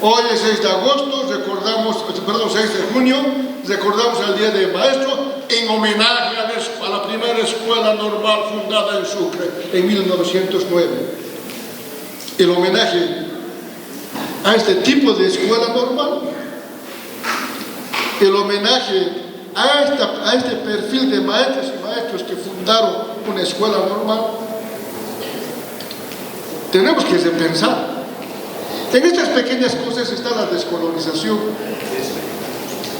Hoy es 6 de agosto, recordamos, perdón, 6 de junio, recordamos el Día del Maestro en homenaje a la primera escuela normal fundada en Sucre en 1909. El homenaje a este tipo de escuela normal, el homenaje a este perfil de maestros y maestros que fundaron una escuela normal, tenemos que repensar. En estas pequeñas cosas está la descolonización,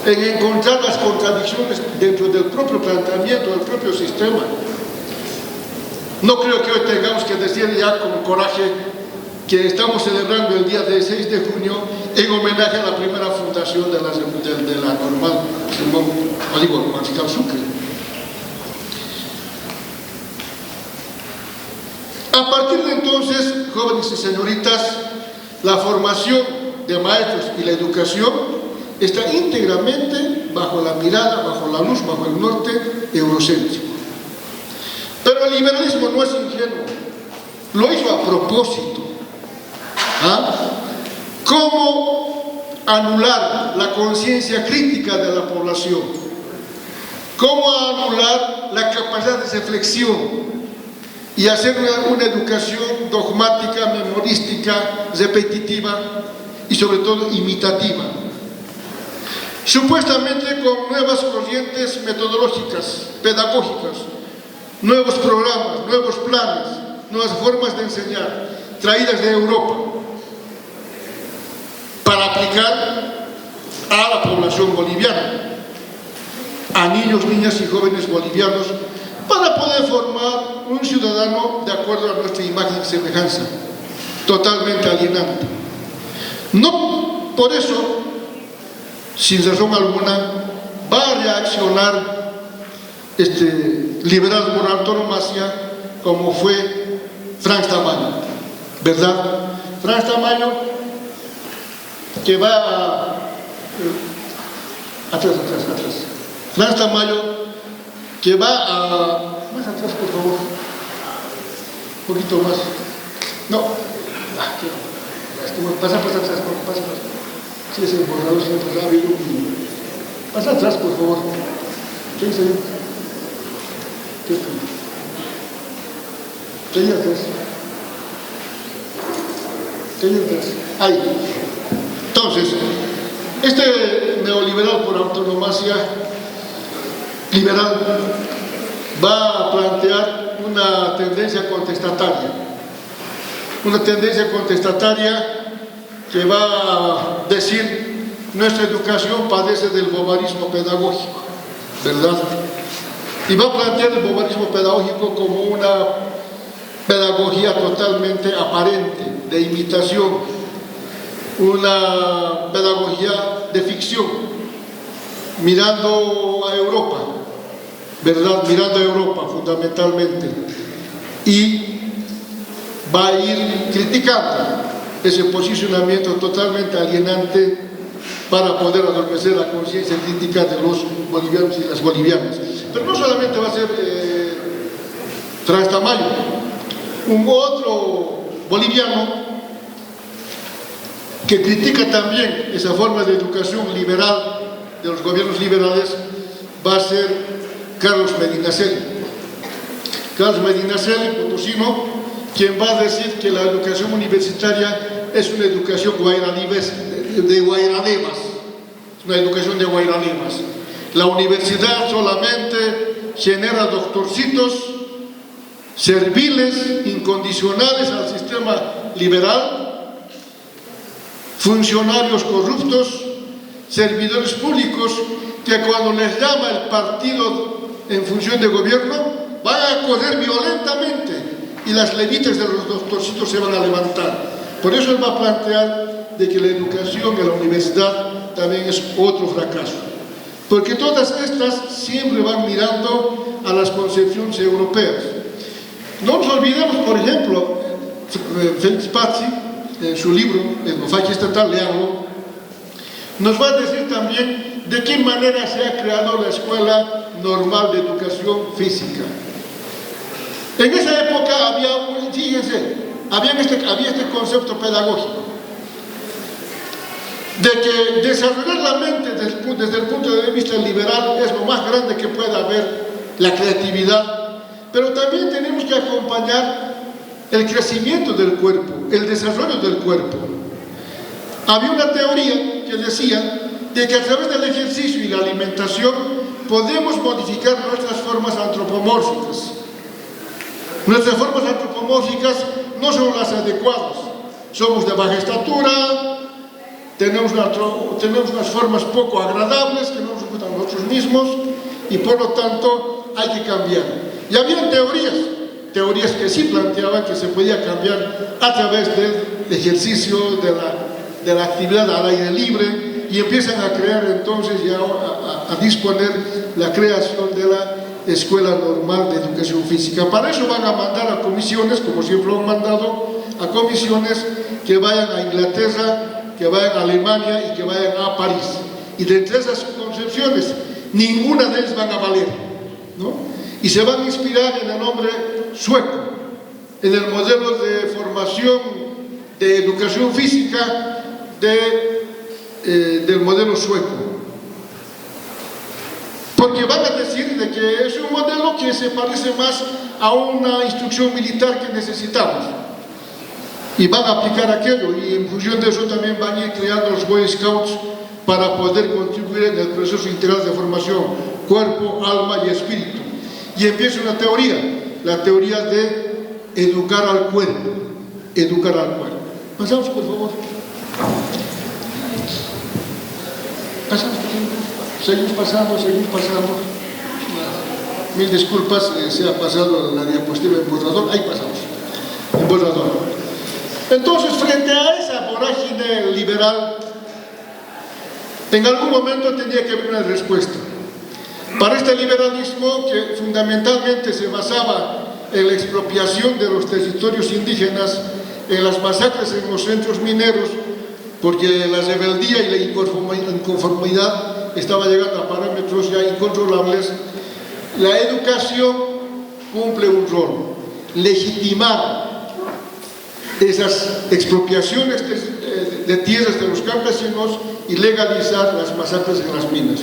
en encontrar las contradicciones dentro del propio planteamiento, del propio sistema. No creo que hoy tengamos que decir ya con coraje que estamos celebrando el día de 6 de junio en homenaje a la primera fundación de la normal Simón Bolívar Mariscal Sucre. A partir de entonces, jóvenes y señoritas, la formación de maestros y la educación está íntegramente bajo la mirada, bajo la luz, bajo el norte eurocéntrico. Pero el liberalismo no es ingenuo, lo hizo a propósito. ¿Cómo anular la conciencia crítica de la población? ¿Cómo anular la capacidad de reflexión y hacer una educación dogmática, memorística, repetitiva y sobre todo imitativa? Supuestamente con nuevas corrientes metodológicas, pedagógicas, nuevos programas, nuevos planes, nuevas formas de enseñar, traídas de Europa, para aplicar a la población boliviana, a niños, niñas y jóvenes bolivianos, para poder formar un ciudadano de acuerdo a nuestra imagen y semejanza, totalmente alienante. No por eso, sin razón alguna, va a reaccionar liberal por antonomasia como fue Franz Tamayo, ¿verdad? Franz Tamayo, que va atrás. Franz Tamayo, que va más atrás, por favor, un poquito más. No, pasa atrás, pasa. Sí, es el borrador siempre rápido. Pasa atrás, por favor. ¿Qué dice? ¿Qué hay atrás? Ahí. Entonces, este neoliberal por antonomasia liberal va a plantear una tendencia contestataria que va a decir: nuestra educación padece del bobarismo pedagógico, ¿verdad? Y va a plantear el bobarismo pedagógico como una pedagogía totalmente aparente, de imitación, una pedagogía de ficción, mirando a Europa, ¿verdad? Mirando a Europa fundamentalmente, y va a ir criticando ese posicionamiento totalmente alienante para poder adormecer la conciencia crítica de los bolivianos y las bolivianas. Pero no solamente va a ser Franz Tamayo, un otro boliviano que critica también esa forma de educación liberal de los gobiernos liberales va a ser Carlos Medinaceli. Carlos Medinaceli, potosino, quien va a decir que la educación universitaria es una educación de guairanemas, una educación de guairanemas. La universidad solamente genera doctorcitos serviles, incondicionales al sistema liberal, funcionarios corruptos, servidores públicos que cuando les llama el partido en función de gobierno van a correr violentamente y las levitas de los doctorcitos se van a levantar. Por eso él va a plantear de que la educación en la universidad también es otro fracaso, porque todas estas siempre van mirando a las concepciones europeas. No nos olvidemos, por ejemplo, Félix Pazzi, en su libro, Etnofagia Estatal, leanlo, nos va a decir también de qué manera se ha creado la Escuela Normal de Educación Física. En esa época había este concepto pedagógico. de que desarrollar la mente desde el punto de vista liberal es lo más grande que puede haber, la creatividad, pero también tenemos que acompañar el crecimiento del cuerpo, el desarrollo del cuerpo. Había una teoría que decía de que a través del ejercicio y la alimentación podemos modificar nuestras formas antropomórficas. Nuestras formas antropomórficas no son las adecuadas. Somos de baja estatura, tenemos unas formas poco agradables que no nos gustan a nosotros mismos y por lo tanto hay que cambiar. Y había teorías que sí planteaban que se podía cambiar a través del ejercicio, de la actividad al aire libre, y empiezan a crear entonces ya a disponer la creación de la Escuela Normal de Educación Física. Para eso van a mandar a comisiones, como siempre lo han mandado, a comisiones que vayan a Inglaterra, que vayan a Alemania y que vayan a París. Y de entre esas concepciones, ninguna de ellas van a valer, ¿no? Y se van a inspirar en el hombre sueco, en el modelo de formación de educación física del modelo sueco. Porque van a decir de que es un modelo que se parece más a una instrucción militar que necesitamos. Y van a aplicar aquello, y en función de eso también van a ir creando los Boy Scouts para poder contribuir en el proceso integral de formación, cuerpo, alma y espíritu. Y empieza una teoría, la teoría de educar al cuerpo, educar al cuerpo. Pasamos, por favor. Pasamos, seguimos pasando. Mil disculpas, se ha pasado la diapositiva en borrador, ahí pasamos, en borrador. Entonces, frente a esa vorágine liberal, en algún momento tenía que haber una respuesta. Para este liberalismo, que fundamentalmente se basaba en la expropiación de los territorios indígenas, en las masacres en los centros mineros, porque la rebeldía y la inconformidad estaba llegando a parámetros ya incontrolables, la educación cumple un rol: legitimar esas expropiaciones de tierras de los campesinos y legalizar las masacres en las minas.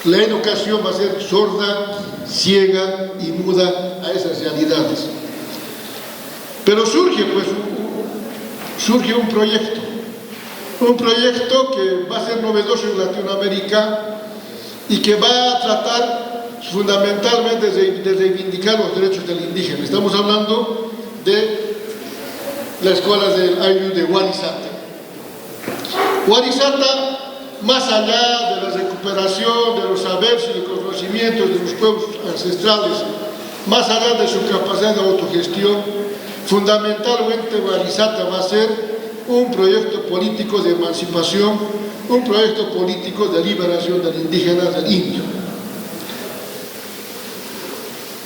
La educación va a ser sorda, ciega y muda a esas realidades. Pero surge un proyecto que va a ser novedoso en Latinoamérica y que va a tratar fundamentalmente de reivindicar los derechos del indígena. Estamos hablando de la escuela del Ayllu de Warisata. Warisata, más allá de la recuperación de los saberes y los conocimientos de los pueblos ancestrales, más allá de su capacidad de autogestión, fundamentalmente Warisata va a ser un proyecto político de emancipación, un proyecto político de liberación del indígena, del indio.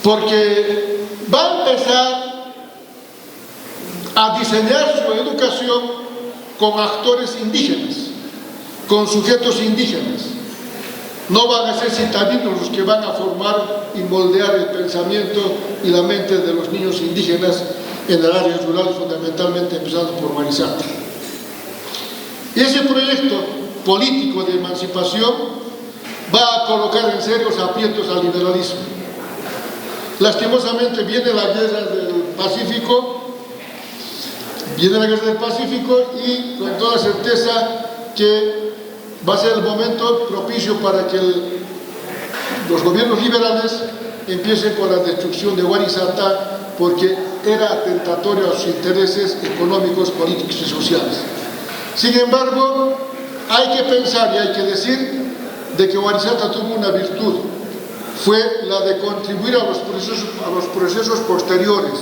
Porque va a empezar a diseñar su educación con actores indígenas, con sujetos indígenas. No van a ser citadinos los que van a formar y moldear el pensamiento y la mente de los niños indígenas en el área rural, fundamentalmente empezando por Warisata. Ese proyecto político de emancipación va a colocar en serios aprietos al liberalismo. Lastimosamente viene la guerra del Pacífico, y con toda certeza que va a ser el momento propicio para que los gobiernos liberales empiecen con la destrucción de Warisata, porque era atentatorio a sus intereses económicos, políticos y sociales. Sin embargo, hay que pensar y hay que decir de que Warisata tuvo una virtud, fue la de contribuir a los procesos posteriores.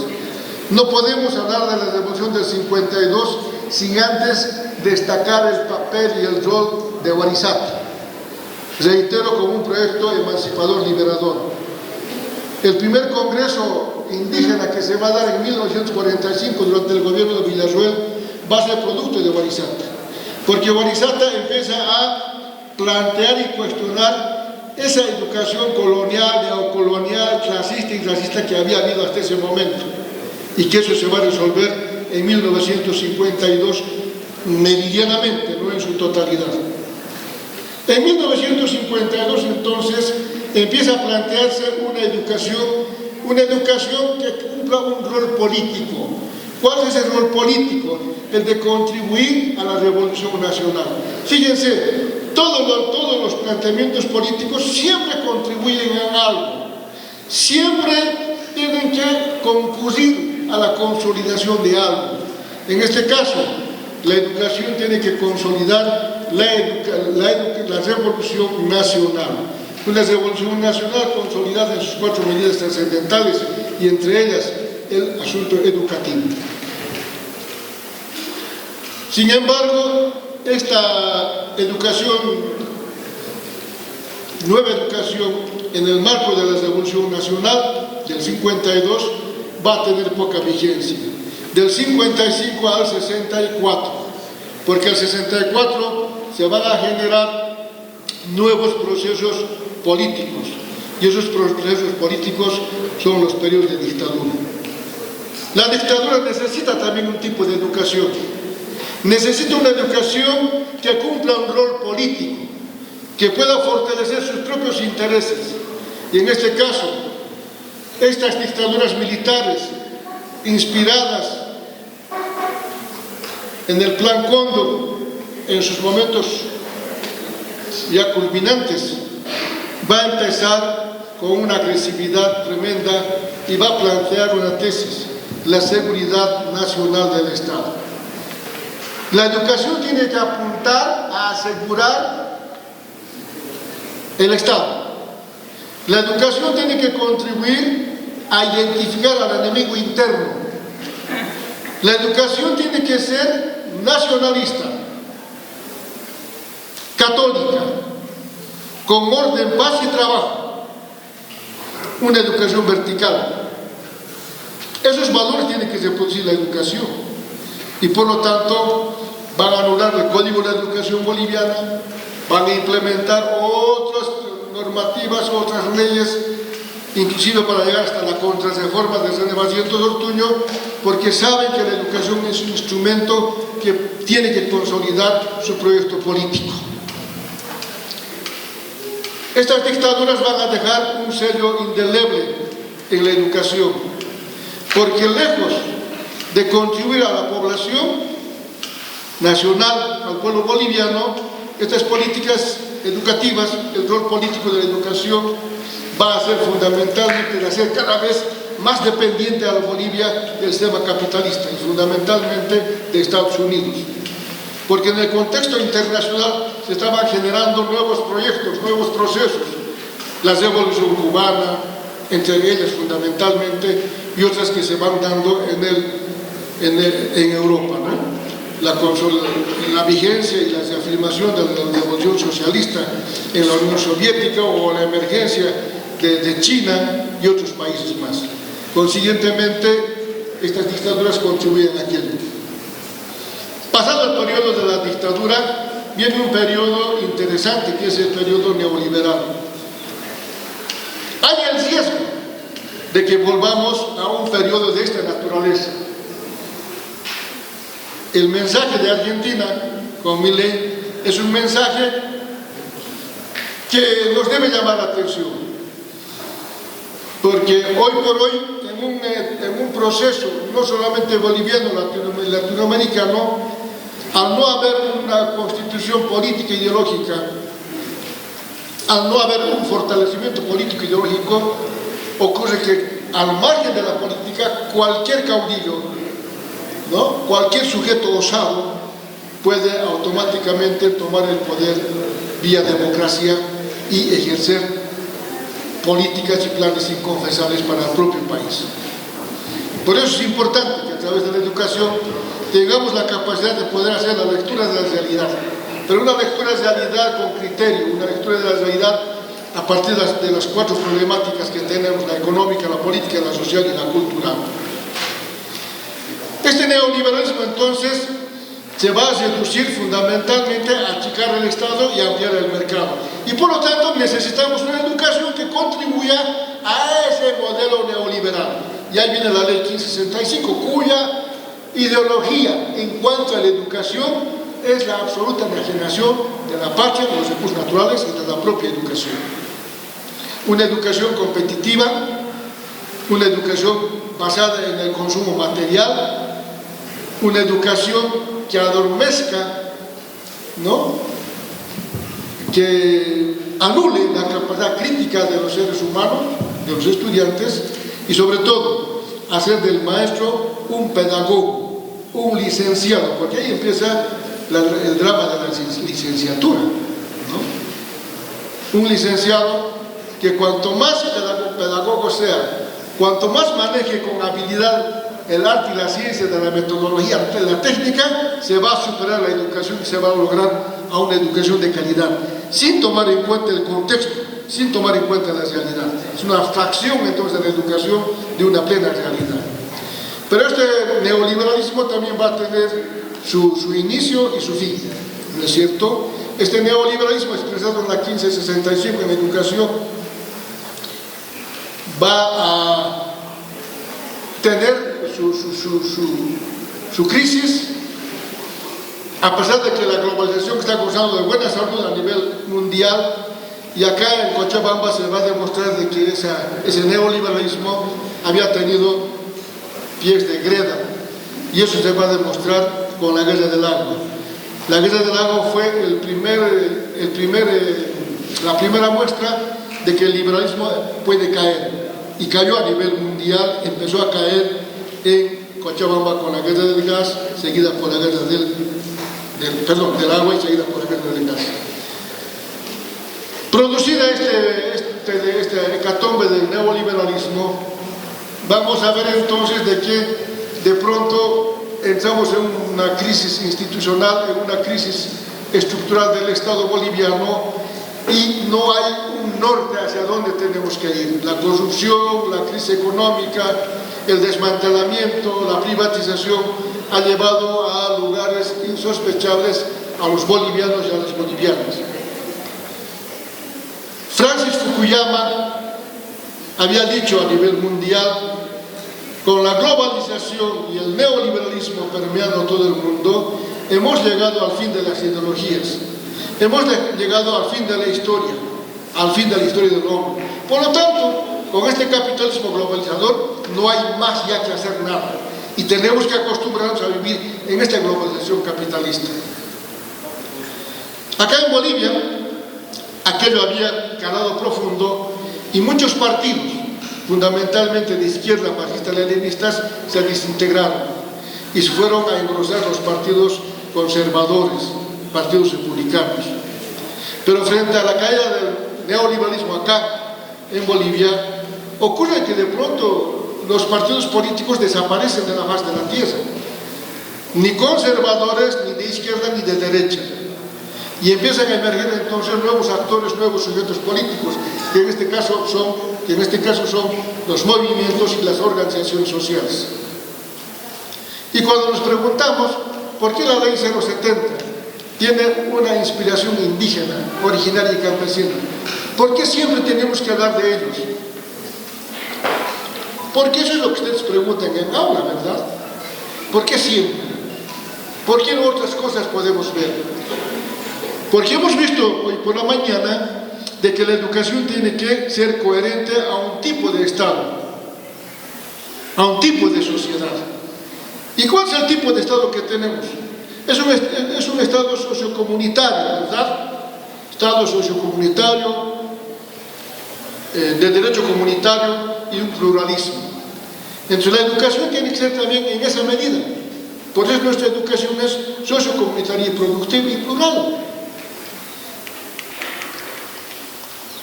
No podemos hablar de la Revolución del 52 sin antes destacar el papel y el rol de Warisata. Reitero, como un proyecto emancipador, liberador. El primer congreso indígena que se va a dar en 1945 durante el gobierno de Villarroel va a ser producto de Warisata, porque Warisata empieza a plantear y cuestionar esa educación colonial, neocolonial, clasista y racista que había habido hasta ese momento, y que eso se va a resolver en 1952 meridianamente, no en su totalidad. En 1952, entonces, empieza a plantearse una educación que cumpla un rol político. ¿Cuál es el rol político? El de contribuir a la revolución nacional. Fíjense, todos los planteamientos políticos siempre contribuyen a algo, siempre tienen que concurrir a la consolidación de algo. En este caso, la educación tiene que consolidar la revolución nacional. Una revolución nacional consolidada en sus 4 medidas trascendentales y entre ellas el asunto educativo. Sin embargo, esta nueva educación, en el marco de la Revolución Nacional del 52, va a tener poca vigencia. Del 55 al 64, porque al 64 se van a generar nuevos procesos políticos, y esos procesos políticos son los periodos de dictadura. La dictadura necesita también un tipo de educación. Necesita una educación que cumpla un rol político, que pueda fortalecer sus propios intereses. Y en este caso, estas dictaduras militares, inspiradas en el Plan Cóndor, en sus momentos ya culminantes, va a empezar con una agresividad tremenda y va a plantear una tesis: la seguridad nacional del Estado. La educación tiene que apuntar a asegurar el Estado. La educación tiene que contribuir a identificar al enemigo interno. La educación tiene que ser nacionalista, católica, con orden, paz y trabajo. Una educación vertical. Esos valores tienen que reproducir la educación. Y por lo tanto van a anular el Código de la Educación Boliviana, van a implementar otras normativas, otras leyes, inclusive para llegar hasta la contrarreforma de René Barrientos Ortuño, porque saben que la educación es un instrumento que tiene que consolidar su proyecto político. Estas dictaduras van a dejar un sello indeleble en la educación, porque lejos de contribuir a la población nacional, al pueblo boliviano, estas políticas educativas, el rol político de la educación va a ser fundamentalmente de hacer cada vez más dependiente a la Bolivia del sistema capitalista y fundamentalmente de Estados Unidos. Porque en el contexto internacional se estaban generando nuevos proyectos, nuevos procesos, la revolución cubana, entre ellas fundamentalmente, y otras que se van dando en Europa, ¿no? La vigencia y la reafirmación de la revolución socialista en la Unión Soviética o la emergencia de China y otros países más. Consiguientemente, estas dictaduras contribuyen a aquello. Pasado el periodo de la dictadura, viene un periodo interesante, que es el periodo neoliberal. Hay el riesgo de que volvamos a un periodo de esta naturaleza. El mensaje de Argentina con Milei es un mensaje que nos debe llamar la atención, porque hoy por hoy, en un proceso no solamente boliviano, latinoamericano, al no haber una constitución política e ideológica, al no haber un fortalecimiento político e ideológico, ocurre que al margen de la política, cualquier caudillo, ¿no?, cualquier sujeto osado puede automáticamente tomar el poder vía democracia y ejercer políticas y planes inconfesables para el propio país. Por eso es importante que a través de la educación tengamos la capacidad de poder hacer la lectura de la realidad, pero una lectura de realidad con criterio, una lectura de la realidad a partir de las 4 problemáticas que tenemos: la económica, la política, la social y la cultural. Este neoliberalismo entonces se va a reducir fundamentalmente a achicar el Estado y ampliar el mercado. Y por lo tanto necesitamos una educación que contribuya a ese modelo neoliberal. Y ahí viene la ley 1565, cuya ideología en cuanto a la educación es la absoluta enajenación de la patria, de los recursos naturales y de la propia educación. Una educación competitiva, una educación basada en el consumo material, una educación que adormezca, ¿no?, que anule la capacidad crítica de los seres humanos, de los estudiantes, y sobre todo hacer del maestro un pedagogo, un licenciado, porque ahí empieza el drama de la licenciatura, ¿no? Un licenciado que cuanto más pedagogo sea, cuanto más maneje con habilidad el arte y la ciencia de la metodología, de la técnica, se va a superar la educación y se va a lograr a una educación de calidad, sin tomar en cuenta el contexto, sin tomar en cuenta la realidad. Es una fracción entonces de la educación de una plena realidad. Pero este neoliberalismo también va a tener su inicio y su fin, ¿no es cierto? Este neoliberalismo expresado en la 1565 en educación va a tener su crisis, a pesar de que la globalización está gozando de buena salud a nivel mundial, y acá en Cochabamba se va a demostrar de que ese neoliberalismo había tenido pies de greda, y eso se va a demostrar con la guerra del agua. La guerra del agua fue la primera muestra de que el liberalismo puede caer, y cayó a nivel mundial, empezó a caer en Cochabamba con la guerra del gas, seguida por la guerra del agua y seguida por la guerra del gas. Producida este hecatombe del neoliberalismo, vamos a ver entonces de que de pronto entramos en una crisis institucional, en una crisis estructural del Estado boliviano, y no hay un norte hacia dónde tenemos que ir. La corrupción, la crisis económica, el desmantelamiento, la privatización ha llevado a lugares insospechables a los bolivianos y a las bolivianas. Francis Fukuyama había dicho a nivel mundial: con la globalización y el neoliberalismo permeando todo el mundo, hemos llegado al fin de las ideologías, hemos llegado al fin de la historia, al fin de la historia del hombre. Por lo tanto, con este capitalismo globalizador no hay más ya que hacer nada, y tenemos que acostumbrarnos a vivir en esta globalización capitalista. Acá en Bolivia, aquello había calado profundo, y muchos partidos, fundamentalmente de izquierda, marxistas-leninistas, se desintegraron y se fueron a engrosar los partidos conservadores, partidos republicanos. Pero frente a la caída del neoliberalismo acá en Bolivia, ocurre que de pronto los partidos políticos desaparecen de la faz de la tierra, ni conservadores, ni de izquierda, ni de derecha, y empiezan a emerger entonces nuevos actores, nuevos sujetos políticos, que en este caso son los movimientos y las organizaciones sociales. Y cuando nos preguntamos por qué la ley 070 tiene una inspiración indígena, originaria y campesina, ¿por qué siempre tenemos que hablar de ellos? Porque eso es lo que ustedes preguntan en aula, ¿verdad? ¿Por qué siempre? ¿Por qué no otras cosas podemos ver? Porque hemos visto hoy por la mañana de que la educación tiene que ser coherente a un tipo de Estado, a un tipo de sociedad. ¿Y cuál es el tipo de Estado que tenemos? Es un Estado sociocomunitario, ¿verdad? Estado sociocomunitario, de derecho comunitario y un pluralismo. Entonces la educación tiene que ser también en esa medida. Por eso nuestra educación es sociocomunitaria y productiva y plural.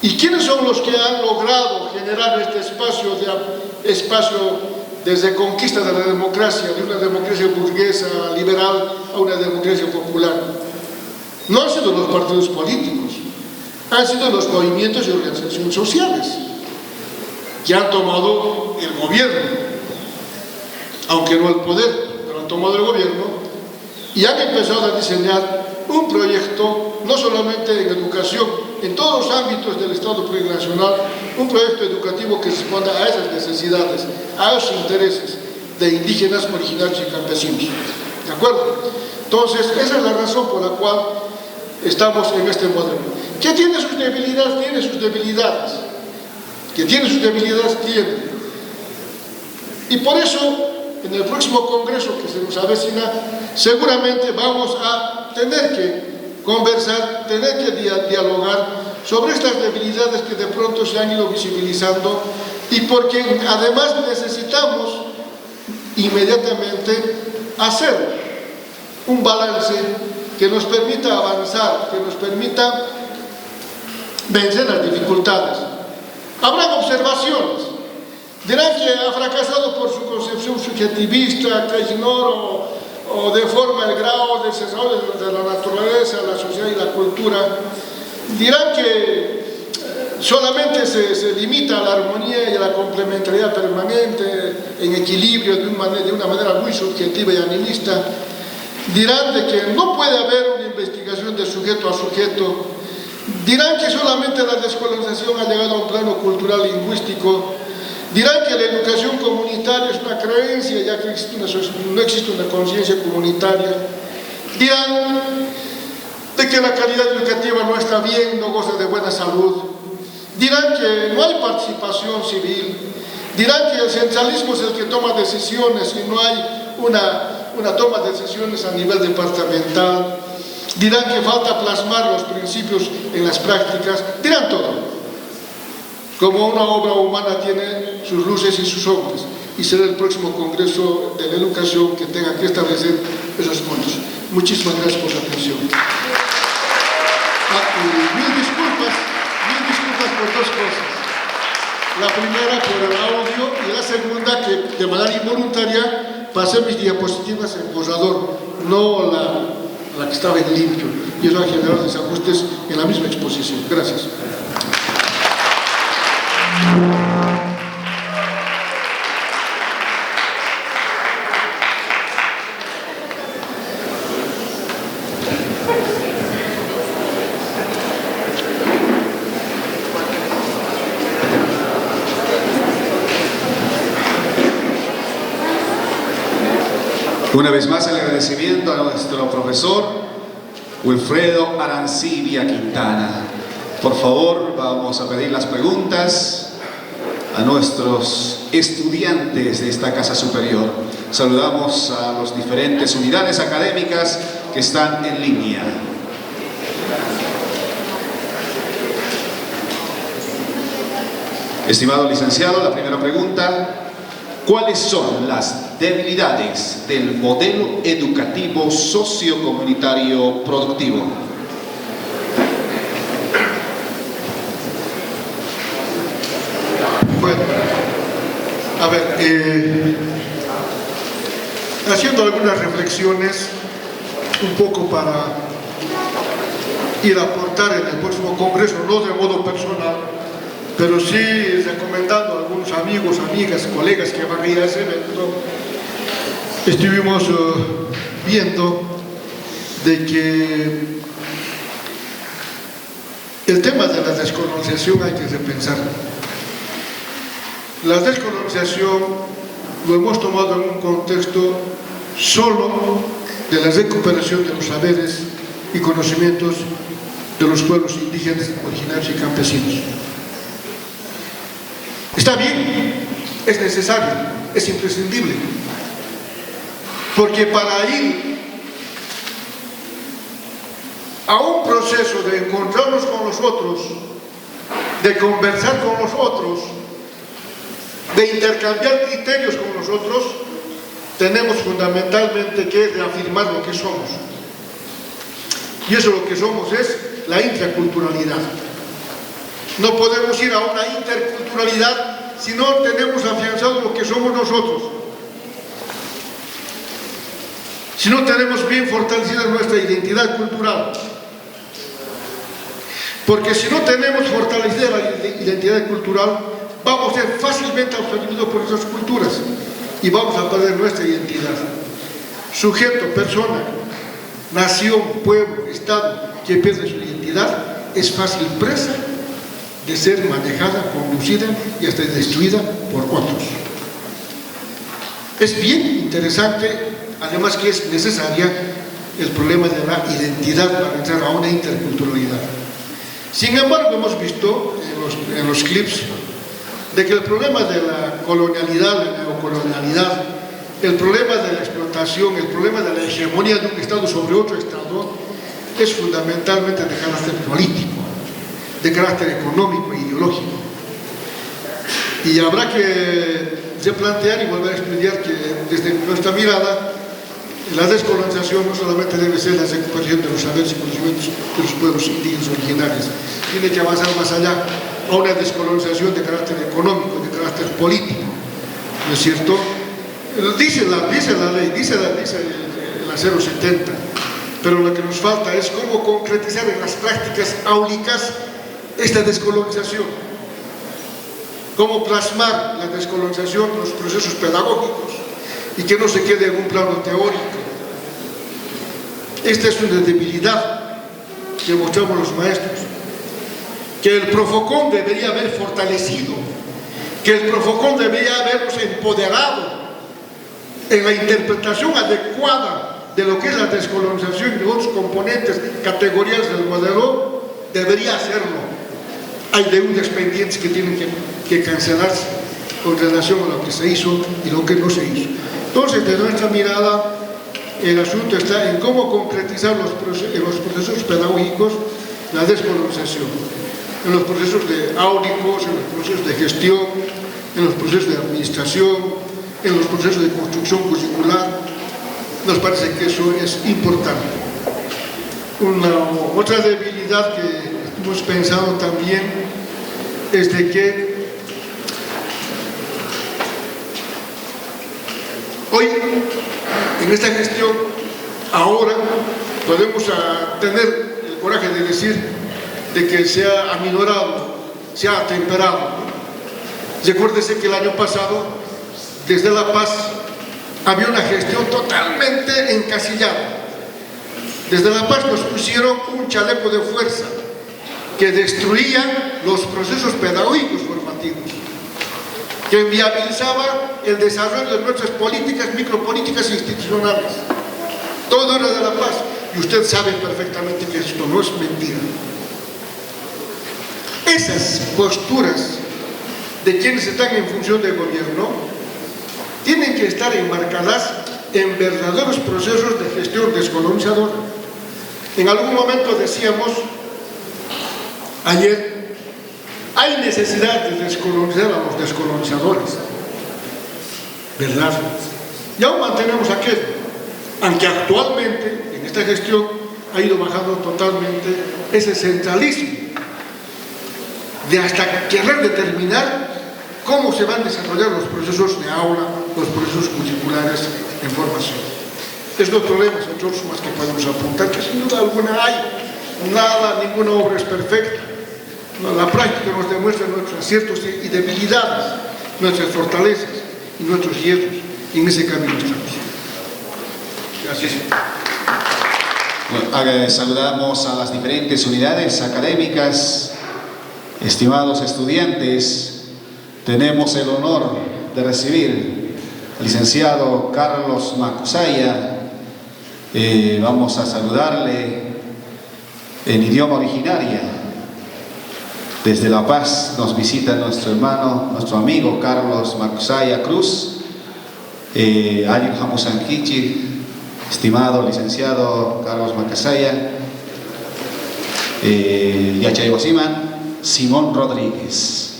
¿Y quiénes son los que han logrado generar este espacio de reconquista de la democracia, de una democracia burguesa, liberal, a una democracia popular? No han sido los partidos políticos, han sido los movimientos y organizaciones sociales que han tomado el gobierno, aunque no el poder, pero han tomado el gobierno y han empezado a diseñar un proyecto, no solamente en educación, en todos los ámbitos del Estado plurinacional, un proyecto educativo que responda a esas necesidades, a esos intereses de indígenas, originarios y campesinos. ¿De acuerdo? Entonces, esa es la razón por la cual estamos en este modelo. ¿Qué tiene sus debilidades? Tiene sus debilidades. ¿Qué tiene sus debilidades? Tiene. Y por eso, en el próximo congreso que se nos avecina, seguramente vamos a tener que conversar, tener que dialogar sobre estas debilidades que de pronto se han ido visibilizando, y porque además necesitamos inmediatamente hacer un balance que nos permita avanzar, que nos permita vencer las dificultades. Habrán observaciones, dirán que ha fracasado por su concepción subjetivista, que ignora o deforma el grado de desarrollo de la naturaleza, la sociedad y la cultura. Dirán que solamente se limita a la armonía y a la complementariedad permanente, en equilibrio de una manera muy subjetiva y animista. Dirán de que no puede haber una investigación de sujeto a sujeto. Dirán que solamente la descolonización ha llegado a un plano cultural lingüístico. Dirán que la educación comunitaria es una creencia, ya que no existe una conciencia comunitaria. Dirán de que la calidad educativa no está bien, no goza de buena salud. Dirán que no hay participación civil. Dirán que el centralismo es el que toma decisiones y no hay una toma de decisiones a nivel departamental. Dirán que falta plasmar los principios en las prácticas. Dirán todo. Como una obra humana tiene sus luces y sus sombras, y será el próximo Congreso de la Educación que tenga que establecer esos puntos. Muchísimas gracias por su atención. Mil disculpas por dos cosas. La primera por el audio, y la segunda que de manera involuntaria pasé mis diapositivas en borrador, no la que estaba en limpio, y eso ha generado desajustes en la misma exposición. Gracias. Una vez más el agradecimiento a nuestro profesor Wilfredo Arancibia Quintana. Por favor, vamos a pedir las preguntas a nuestros estudiantes de esta Casa Superior. Saludamos a las diferentes unidades académicas que están en línea. Estimado licenciado, la primera pregunta: ¿cuáles son las debilidades del modelo educativo sociocomunitario productivo? Bueno, a ver, haciendo algunas reflexiones, un poco para ir a aportar en el próximo Congreso, no de modo personal, pero sí recomendando a algunos amigos, amigas, colegas que van a ir a ese evento. Estuvimos viendo de que el tema de la descolonización hay que repensar. La descolonización lo hemos tomado en un contexto solo de la recuperación de los saberes y conocimientos de los pueblos indígenas, originarios y campesinos. Está bien, es necesario, es imprescindible, porque para ir a un proceso de encontrarnos con los otros, de conversar con los otros, de intercambiar criterios con nosotros, tenemos fundamentalmente que reafirmar lo que somos. Y eso lo que somos es la intraculturalidad. No podemos ir a una interculturalidad si no tenemos afianzado lo que somos nosotros. Si no tenemos bien fortalecida nuestra identidad cultural. Porque si no tenemos fortalecida la identidad cultural, vamos a ser fácilmente absorbidos por esas culturas y vamos a perder nuestra identidad. Sujeto, persona, nación, pueblo, estado que pierde su identidad es fácil presa de ser manejada, conducida y hasta destruida por otros. Es bien interesante, además que es necesaria, el problema de la identidad para entrar a una interculturalidad. Sin embargo, hemos visto en los clips de que el problema de la colonialidad, la neocolonialidad, el problema de la explotación, el problema de la hegemonía de un Estado sobre otro Estado, es fundamentalmente de carácter político, de carácter económico e ideológico. Y habrá que replantear y volver a estudiar que desde nuestra mirada la descolonización no solamente debe ser la recuperación de los saberes y conocimientos de los pueblos indígenas originarios, tiene que avanzar más allá a una descolonización de carácter económico, de carácter político, ¿no es cierto? Dice la ley, dice la 070, pero lo que nos falta es cómo concretizar en las prácticas áulicas esta descolonización, cómo plasmar la descolonización en los procesos pedagógicos y que no se quede en un plano teórico. Esta es una debilidad que mostramos los maestros, que el Profocón debería haber fortalecido, que el Profocón debería habernos empoderado en la interpretación adecuada de lo que es la descolonización y de otros componentes categoriales del modelo, debería hacerlo. Hay deudas pendientes que tienen que cancelarse con relación a lo que se hizo y lo que no se hizo. Entonces, desde nuestra mirada, el asunto está en cómo concretizar en los procesos pedagógicos la descolonización, en los procesos áulicos, en los procesos de gestión, en los procesos de administración, en los procesos de construcción curricular. Nos parece que eso es importante. Otra debilidad que hemos pensado también es de que hoy, en esta gestión, ahora podemos tener el coraje de decir de que se ha aminorado, se ha atemperado. Recuérdese que el año pasado, desde La Paz, había una gestión totalmente encasillada. Desde La Paz nos pusieron un chaleco de fuerza que destruía los procesos pedagógicos formativos, que inviabilizaba el desarrollo de nuestras políticas, micropolíticas institucionales. Todo era de La Paz, y usted sabe perfectamente que esto no es mentira. Esas posturas de quienes están en función de gobierno tienen que estar enmarcadas en verdaderos procesos de gestión descolonizadora. En algún momento decíamos, ayer, hay necesidad de descolonizar a los descolonizadores, ¿verdad? Y aún mantenemos aquello, aunque actualmente en esta gestión ha ido bajando totalmente ese centralismo de hasta querer determinar cómo se van a desarrollar los procesos de aula, los procesos curriculares en formación. Estos problemas, entre otros más que podemos apuntar, que sin duda alguna hay, ninguna obra es perfecta. La práctica nos demuestra nuestros aciertos y debilidades, nuestras fortalezas y nuestros hierros, y en ese camino estamos. Gracias. Bueno, saludamos a las diferentes unidades académicas. Estimados estudiantes, tenemos el honor de recibir al licenciado Carlos Macusaya. Vamos a saludarle en idioma originaria. Desde La Paz nos visita nuestro hermano, nuestro amigo Carlos Macusaya Cruz. Ayin Hamusankichi, estimado licenciado Carlos Macusaya. Yachayosiman Simón Rodríguez.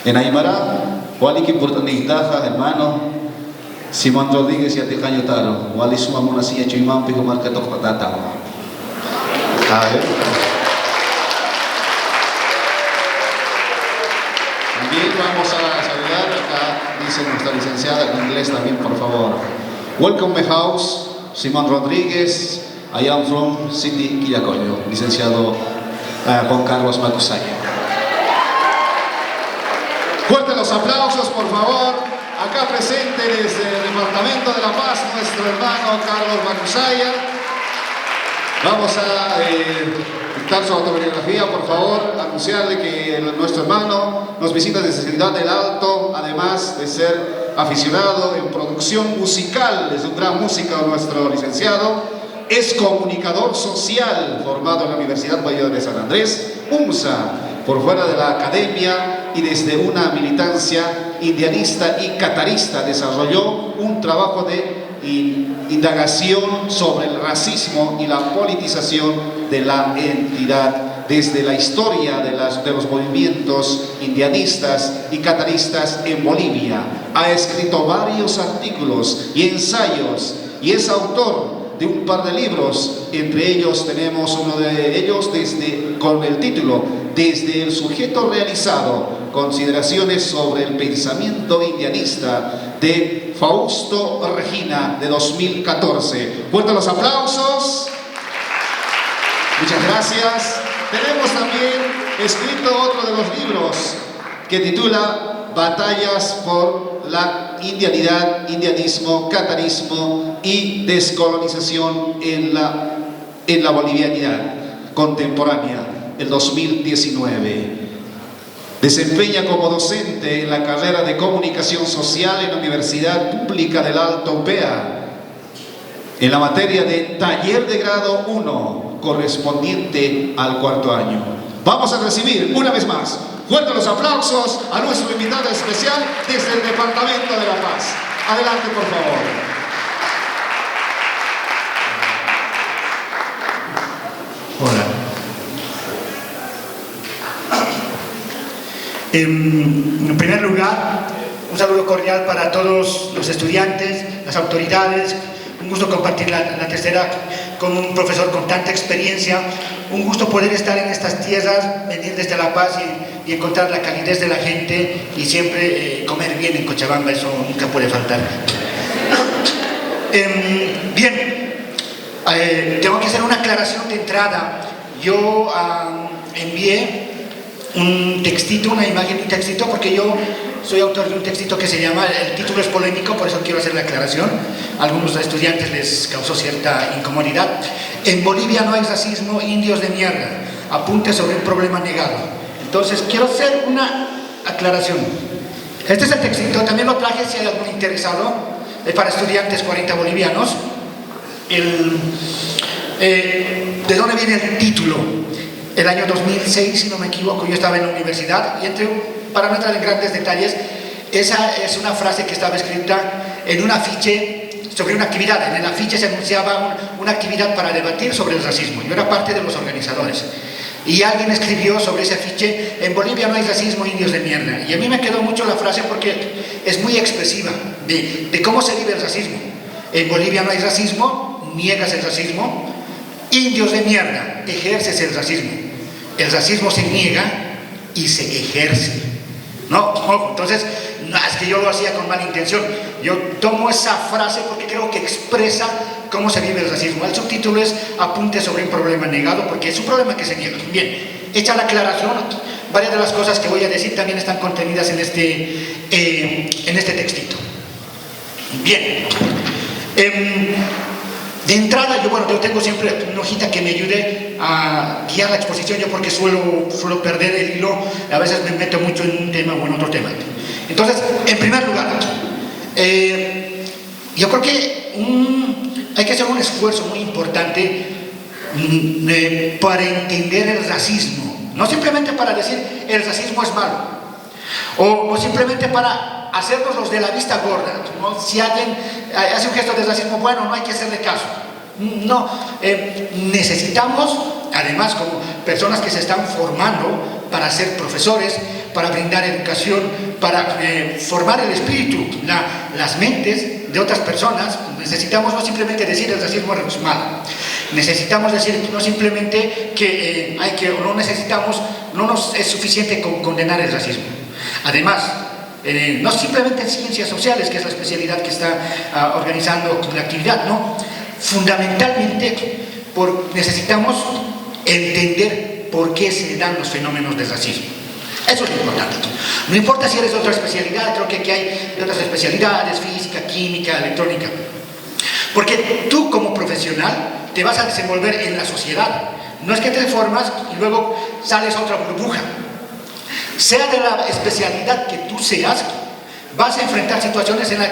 En Aymara, waliki oportunidad, hermano Simón Rodríguez y Atijaño Taro, wali suma monasía chuimán pico marca tocatata. También vamos a saludar, acá dice nuestra licenciada en inglés también, por favor. Welcome my house, Simón Rodríguez. I am from City Quillacollo, licenciado Juan Carlos Macusaya. Fuertes los aplausos, por favor. Acá presente desde el Departamento de La Paz, nuestro hermano Carlos Macusaya. Vamos a dictar su autobiografía, por favor. Anunciarle que nuestro hermano nos visita desde Ciudad del Alto, además de ser aficionado en producción musical, es un gran músico nuestro licenciado, es comunicador social, formado en la Universidad Mayor de San Andrés, UMSA, por fuera de la academia y desde una militancia indianista y catarista desarrolló un trabajo de indagación sobre el racismo y la politización de la entidad desde la historia de los movimientos indianistas y cataristas en Bolivia. Ha escrito varios artículos y ensayos y es autor de un par de libros, entre ellos tenemos uno de ellos con el título Desde el sujeto realizado, consideraciones sobre el pensamiento indianista, de Fausto Regina, de 2014. Fuertes los aplausos. Muchas gracias. Tenemos también escrito otro de los libros que titula Batallas por la indianidad, indianismo, catarismo y descolonización en la bolivianidad contemporánea, el 2019. Desempeña como docente en la carrera de Comunicación Social en la Universidad Pública del Alto Upea, en la materia de Taller de Grado 1, correspondiente al cuarto año. Vamos a recibir una vez más fuertes los aplausos a nuestro invitado especial desde el Departamento de La Paz. Adelante, por favor. Hola. En primer lugar, un saludo cordial para todos los estudiantes, las autoridades. Un gusto compartir la tercera con un profesor con tanta experiencia. Un gusto poder estar en estas tierras, venir desde La Paz y encontrar la calidez de la gente y siempre comer bien en Cochabamba, eso nunca puede faltar. Bien, tengo que hacer una aclaración de entrada. Yo envié un textito, una imagen de un textito, porque yo soy autor de un textito que se llama, el título es polémico, por eso quiero hacer la aclaración. A algunos estudiantes les causó cierta incomodidad. En Bolivia no hay racismo, indios de mierda. Apunte sobre un problema negado. Entonces, quiero hacer una aclaración. Este es el textito, también lo traje si hay algún interesado. Es para estudiantes 40 bolivianos. ¿De dónde viene el título? El año 2006, si no me equivoco, yo estaba en la universidad y para no entrar en grandes detalles, esa es una frase que estaba escrita en un afiche sobre una actividad. En el afiche se anunciaba una actividad para debatir sobre el racismo. Yo era parte de los organizadores. Y alguien escribió sobre ese afiche: en Bolivia no hay racismo, indios de mierda. Y a mí me quedó mucho la frase porque es muy expresiva de cómo se vive el racismo. En Bolivia no hay racismo, niegas el racismo. Indios de mierda, ejerces el racismo. El racismo se niega y se ejerce. No, ojo, entonces, no es que yo lo hacía con mala intención. Yo tomo esa frase porque creo que expresa cómo se vive el racismo. El subtítulo es Apunte sobre un problema negado, porque es un problema que se niega. Bien, hecha la aclaración, varias de las cosas que voy a decir también están contenidas en este textito. Bien. De entrada, yo tengo siempre una hojita que me ayude a guiar la exposición, yo porque suelo perder el hilo, a veces me meto mucho en un tema o en otro tema. Entonces, en primer lugar, yo creo que hay que hacer un esfuerzo muy importante para entender el racismo, no simplemente para decir el racismo es malo, o simplemente para hacernos los de la vista gorda, ¿no? Si alguien hace un gesto de racismo, bueno, no hay que hacerle caso. No, necesitamos, además, como personas que se están formando para ser profesores, para brindar educación, para formar el espíritu, las mentes de otras personas, necesitamos no simplemente decir el racismo es malo, necesitamos decir no simplemente que no nos es suficiente con condenar el racismo. Además, no simplemente en ciencias sociales, que es la especialidad que está organizando la actividad, no, fundamentalmente necesitamos entender por qué se dan los fenómenos del racismo. Eso es lo importante. No importa si eres de otra especialidad, creo que aquí hay de otras especialidades, física, química, electrónica, porque tú como profesional te vas a desenvolver en la sociedad. No es que te formas y luego sales a otra burbuja. Sea de la especialidad que tú seas, vas a enfrentar situaciones en las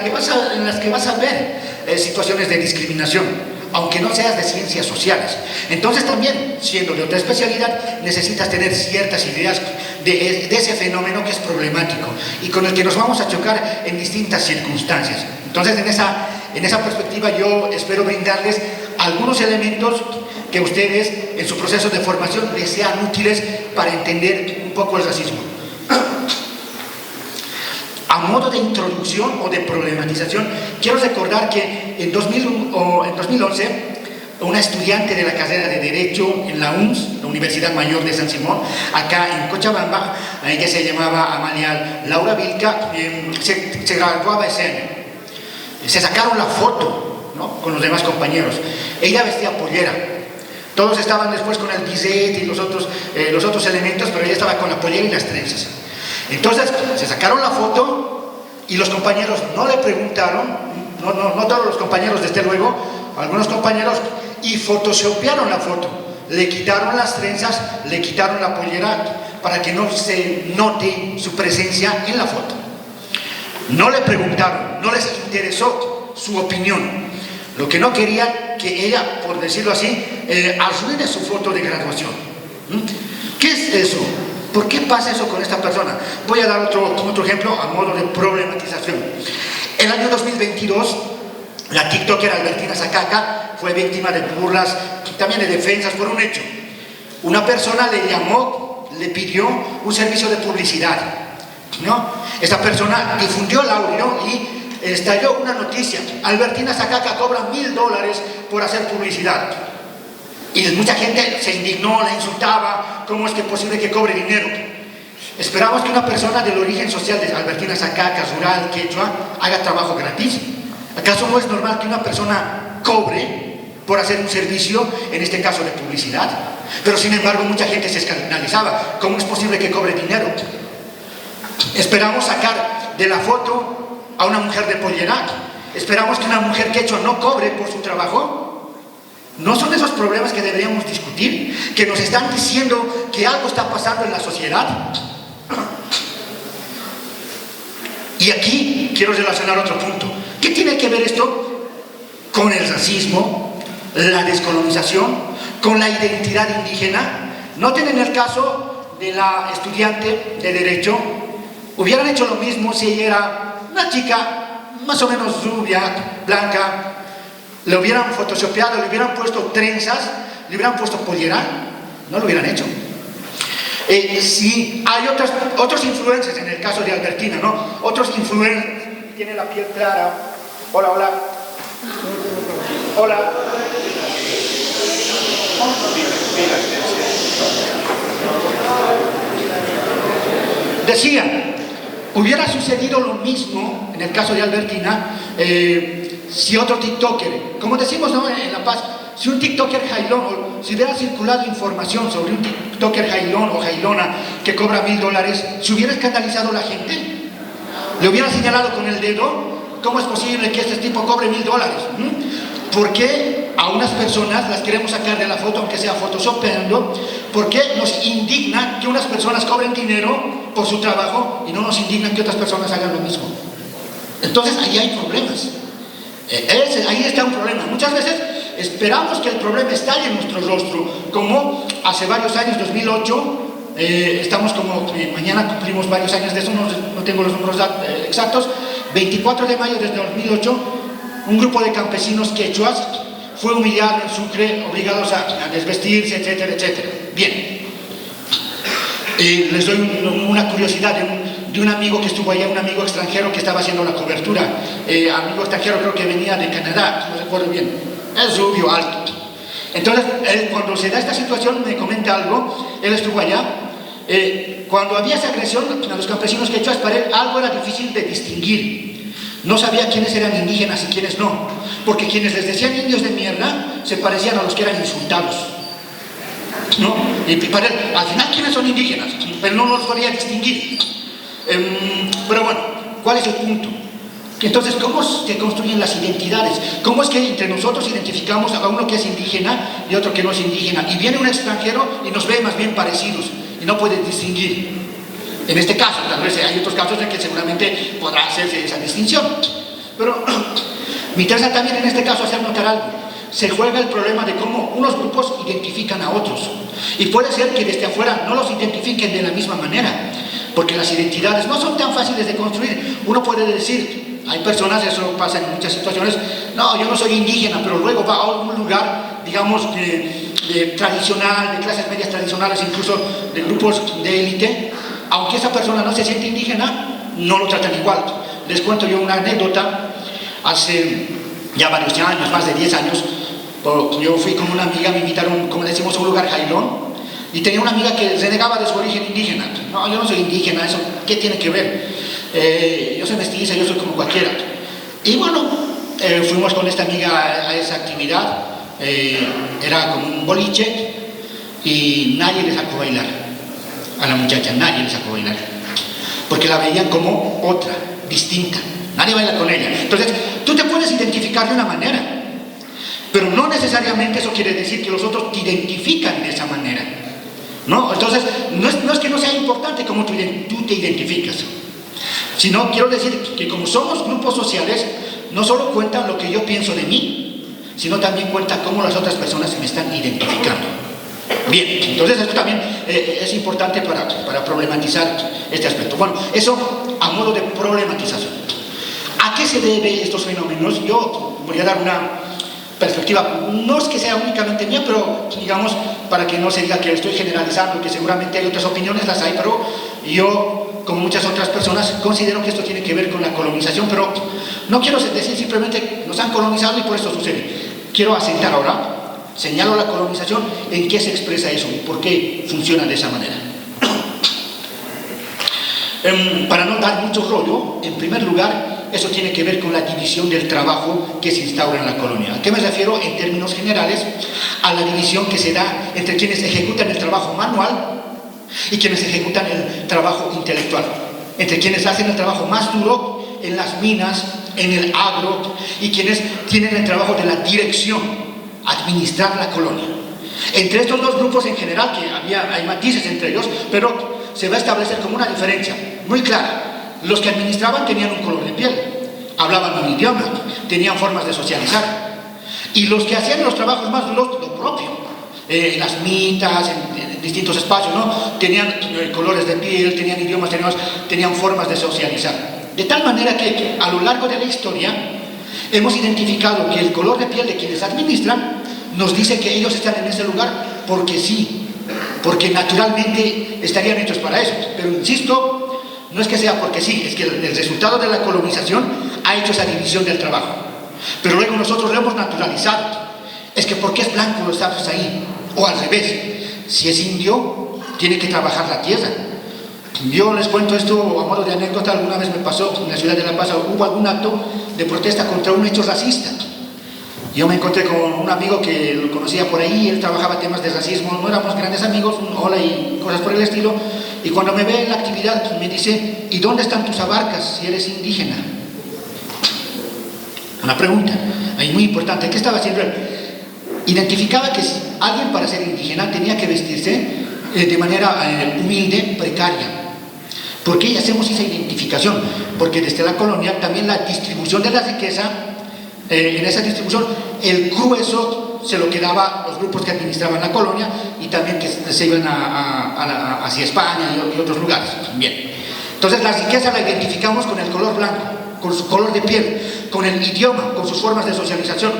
que vas a ver situaciones de discriminación, aunque no seas de ciencias sociales. Entonces también, siendo de otra especialidad, necesitas tener ciertas ideas de ese fenómeno que es problemático y con el que nos vamos a chocar en distintas circunstancias. Entonces, en esa perspectiva, yo espero brindarles algunos elementos que ustedes, en su proceso de formación, les sean útiles para entender un poco el racismo. A modo de introducción o de problematización, quiero recordar que en 2011, una estudiante de la carrera de Derecho en la UNS, la Universidad Mayor de San Simón, acá en Cochabamba, ella se llamaba Amalia Laura Vilca, se graduaba ese año. Se sacaron la foto, ¿no?, con los demás compañeros. Ella vestía pollera. Todos estaban después con el bisete y los otros elementos, pero ella estaba con la pollera y las trenzas. Entonces se sacaron la foto y los compañeros no le preguntaron, no todos los compañeros desde luego, algunos compañeros, y photoshopearon la foto, le quitaron las trenzas, le quitaron la pollera para que no se note su presencia en la foto. No le preguntaron, no les interesó su opinión. Lo que no querían que ella, por decirlo así, arruine su foto de graduación. ¿Qué es eso? ¿Por qué pasa eso con esta persona? Voy a dar otro ejemplo a modo de problematización. El año 2022, la TikToker Albertina Zacaca fue víctima de burlas, también de defensas por un hecho. Una persona le llamó, le pidió un servicio de publicidad, ¿no? Esta persona difundió el audio y estalló una noticia: Albertina Zacaca cobra $1000 por hacer publicidad. Y mucha gente se indignó, la insultaba: ¿cómo es que es posible que cobre dinero? Esperamos que una persona del origen social de Albertina Zacaca, rural, quechua, haga trabajo gratis. ¿Acaso no es normal que una persona cobre por hacer un servicio, en este caso de publicidad? Pero sin embargo mucha gente se escandalizaba: ¿cómo es posible que cobre dinero? Esperamos sacar de la foto a una mujer de pollera. Esperamos que una mujer quechua no cobre por su trabajo. ¿No son esos problemas que deberíamos discutir? Que nos están diciendo que algo está pasando en la sociedad. Y aquí quiero relacionar otro punto. ¿Qué tiene que ver esto con el racismo, la descolonización, con la identidad indígena? Noten en el caso de la estudiante de Derecho, hubieran hecho lo mismo si ella era una chica más o menos rubia, blanca, le hubieran photoshopeado, le hubieran puesto trenzas, le hubieran puesto pollera, no lo hubieran hecho. Si hay otros influencers, en el caso de Albertina, ¿no? Otros influencers, tiene la piel clara. Hola, hola. Hola. Decía, hubiera sucedido lo mismo en el caso de Albertina si otro TikToker, como decimos, ¿no?, en La Paz, si un TikToker jailón, si hubiera circulado información sobre un TikToker jailón o jailona que cobra $1000, ¿se hubiera escandalizado la gente? ¿Le hubiera señalado con el dedo? ¿Cómo es posible que este tipo cobre $1000? ¿Por qué a unas personas las queremos sacar de la foto, aunque sea photoshopeando? ¿Por qué nos indigna que unas personas cobren dinero por su trabajo y no nos indigna que otras personas hagan lo mismo? Entonces ahí hay problemas. Ahí está un problema. Muchas veces esperamos que el problema estalle en nuestro rostro, como hace varios años, 2008, mañana cumplimos varios años de eso, no tengo los números exactos. 24 de mayo de 2008, un grupo de campesinos quechuas fue humillado en Sucre, obligados a desvestirse, etcétera, etcétera. Bien. Les doy una curiosidad de un amigo que estuvo allá, un amigo extranjero que estaba haciendo la cobertura. Amigo extranjero, creo que venía de Canadá, no recuerdo bien. Es rubio, alto. Entonces, cuando se da esta situación, me comenta algo. Él estuvo allá. Cuando había esa agresión a los campesinos quechuas, para él algo era difícil de distinguir. No sabía quiénes eran indígenas y quiénes no, porque quienes les decían indios de mierda se parecían a los que eran insultados, ¿no? Y para él, al final, ¿quiénes son indígenas? Pero no los podía distinguir. Pero bueno, ¿cuál es el punto? Entonces, ¿cómo se construyen las identidades? ¿Cómo es que entre nosotros identificamos a uno que es indígena y otro que no es indígena? Y viene un extranjero y nos ve más bien parecidos y no puede distinguir. En este caso, tal vez hay otros casos en que seguramente podrá hacerse esa distinción. Pero me interesa también en este caso hacer notar algo. Se juega el problema de cómo unos grupos identifican a otros. Y puede ser que desde afuera no los identifiquen de la misma manera, porque las identidades no son tan fáciles de construir. Uno puede decir, hay personas, eso pasa en muchas situaciones, no, yo no soy indígena, pero luego va a algún lugar, digamos, tradicional, de clases medias tradicionales, incluso de grupos de élite, aunque esa persona no se siente indígena, no lo tratan igual. Les cuento yo una anécdota. Hace ya varios años, más de 10 años, yo fui con una amiga, me invitaron, como decimos, a un lugar jailón, y tenía una amiga que renegaba de su origen indígena. No, yo no soy indígena, eso, ¿qué tiene que ver? Yo soy mestiza, yo soy como cualquiera. Y bueno, fuimos con esta amiga a esa actividad, era como un boliche, y nadie le sacó a bailar a la muchacha, nadie le sacó a bailar, porque la veían como otra, distinta. Nadie baila con ella. Entonces, tú te puedes identificar de una manera, pero no necesariamente eso quiere decir que los otros te identifican de esa manera, ¿no? Entonces, no es que no sea importante cómo tú te identificas, sino quiero decir que como somos grupos sociales, no solo cuenta lo que yo pienso de mí, sino también cuenta cómo las otras personas se me están identificando. Bien, entonces esto también es importante para problematizar este aspecto. Bueno, eso a modo de problematización. ¿A qué se deben estos fenómenos? Yo voy a dar una perspectiva, no es que sea únicamente mía, pero digamos, para que no se diga que estoy generalizando, que seguramente hay otras opiniones, las hay, pero yo, como muchas otras personas, considero que esto tiene que ver con la colonización, pero no quiero decir simplemente nos han colonizado y por esto sucede. Quiero asentar ahora, señalo la colonización, en qué se expresa eso, por qué funciona de esa manera. Para no dar mucho rollo, en primer lugar, eso tiene que ver con la división del trabajo que se instaura en la colonia. ¿A qué me refiero? En términos generales, a la división que se da entre quienes ejecutan el trabajo manual y quienes ejecutan el trabajo intelectual. Entre quienes hacen el trabajo más duro en las minas, en el agro, y quienes tienen el trabajo de la dirección, administrar la colonia. Entre estos dos grupos en general, que hay matices entre ellos, pero se va a establecer como una diferencia muy clara. Los que administraban tenían un color de piel, hablaban un idioma, tenían formas de socializar. Y los que hacían los trabajos más duros, lo propio. En las mitas, en distintos espacios, ¿no? Tenían colores de piel, tenían idiomas, tenían formas de socializar. De tal manera que a lo largo de la historia hemos identificado que el color de piel de quienes administran nos dice que ellos están en ese lugar porque sí, porque naturalmente estarían hechos para eso. Pero insisto, no es que sea porque sí, es que el resultado de la colonización ha hecho esa división del trabajo. Pero luego nosotros lo hemos naturalizado. Es que porque es blanco lo estamos ahí. O al revés, si es indio, tiene que trabajar la tierra. Yo les cuento esto a modo de anécdota. Alguna vez me pasó en la ciudad de La Paz, hubo algún acto de protesta contra un hecho racista. Yo me encontré con un amigo que lo conocía por ahí, él trabajaba temas de racismo, no éramos grandes amigos, un hola y cosas por el estilo, y cuando me ve en la actividad me dice, ¿y dónde están tus abarcas si eres indígena? Una pregunta, ahí muy importante, ¿qué estaba haciendo él? Identificaba que alguien para ser indígena tenía que vestirse de manera humilde, precaria. ¿Por qué hacemos esa identificación? Porque desde la colonia también la distribución de la riqueza, en esa distribución el grueso se lo quedaba los grupos que administraban la colonia y también que se iban hacia España y otros lugares. Bien. Entonces la riqueza la identificamos con el color blanco, con su color de piel, con el idioma, con sus formas de socialización,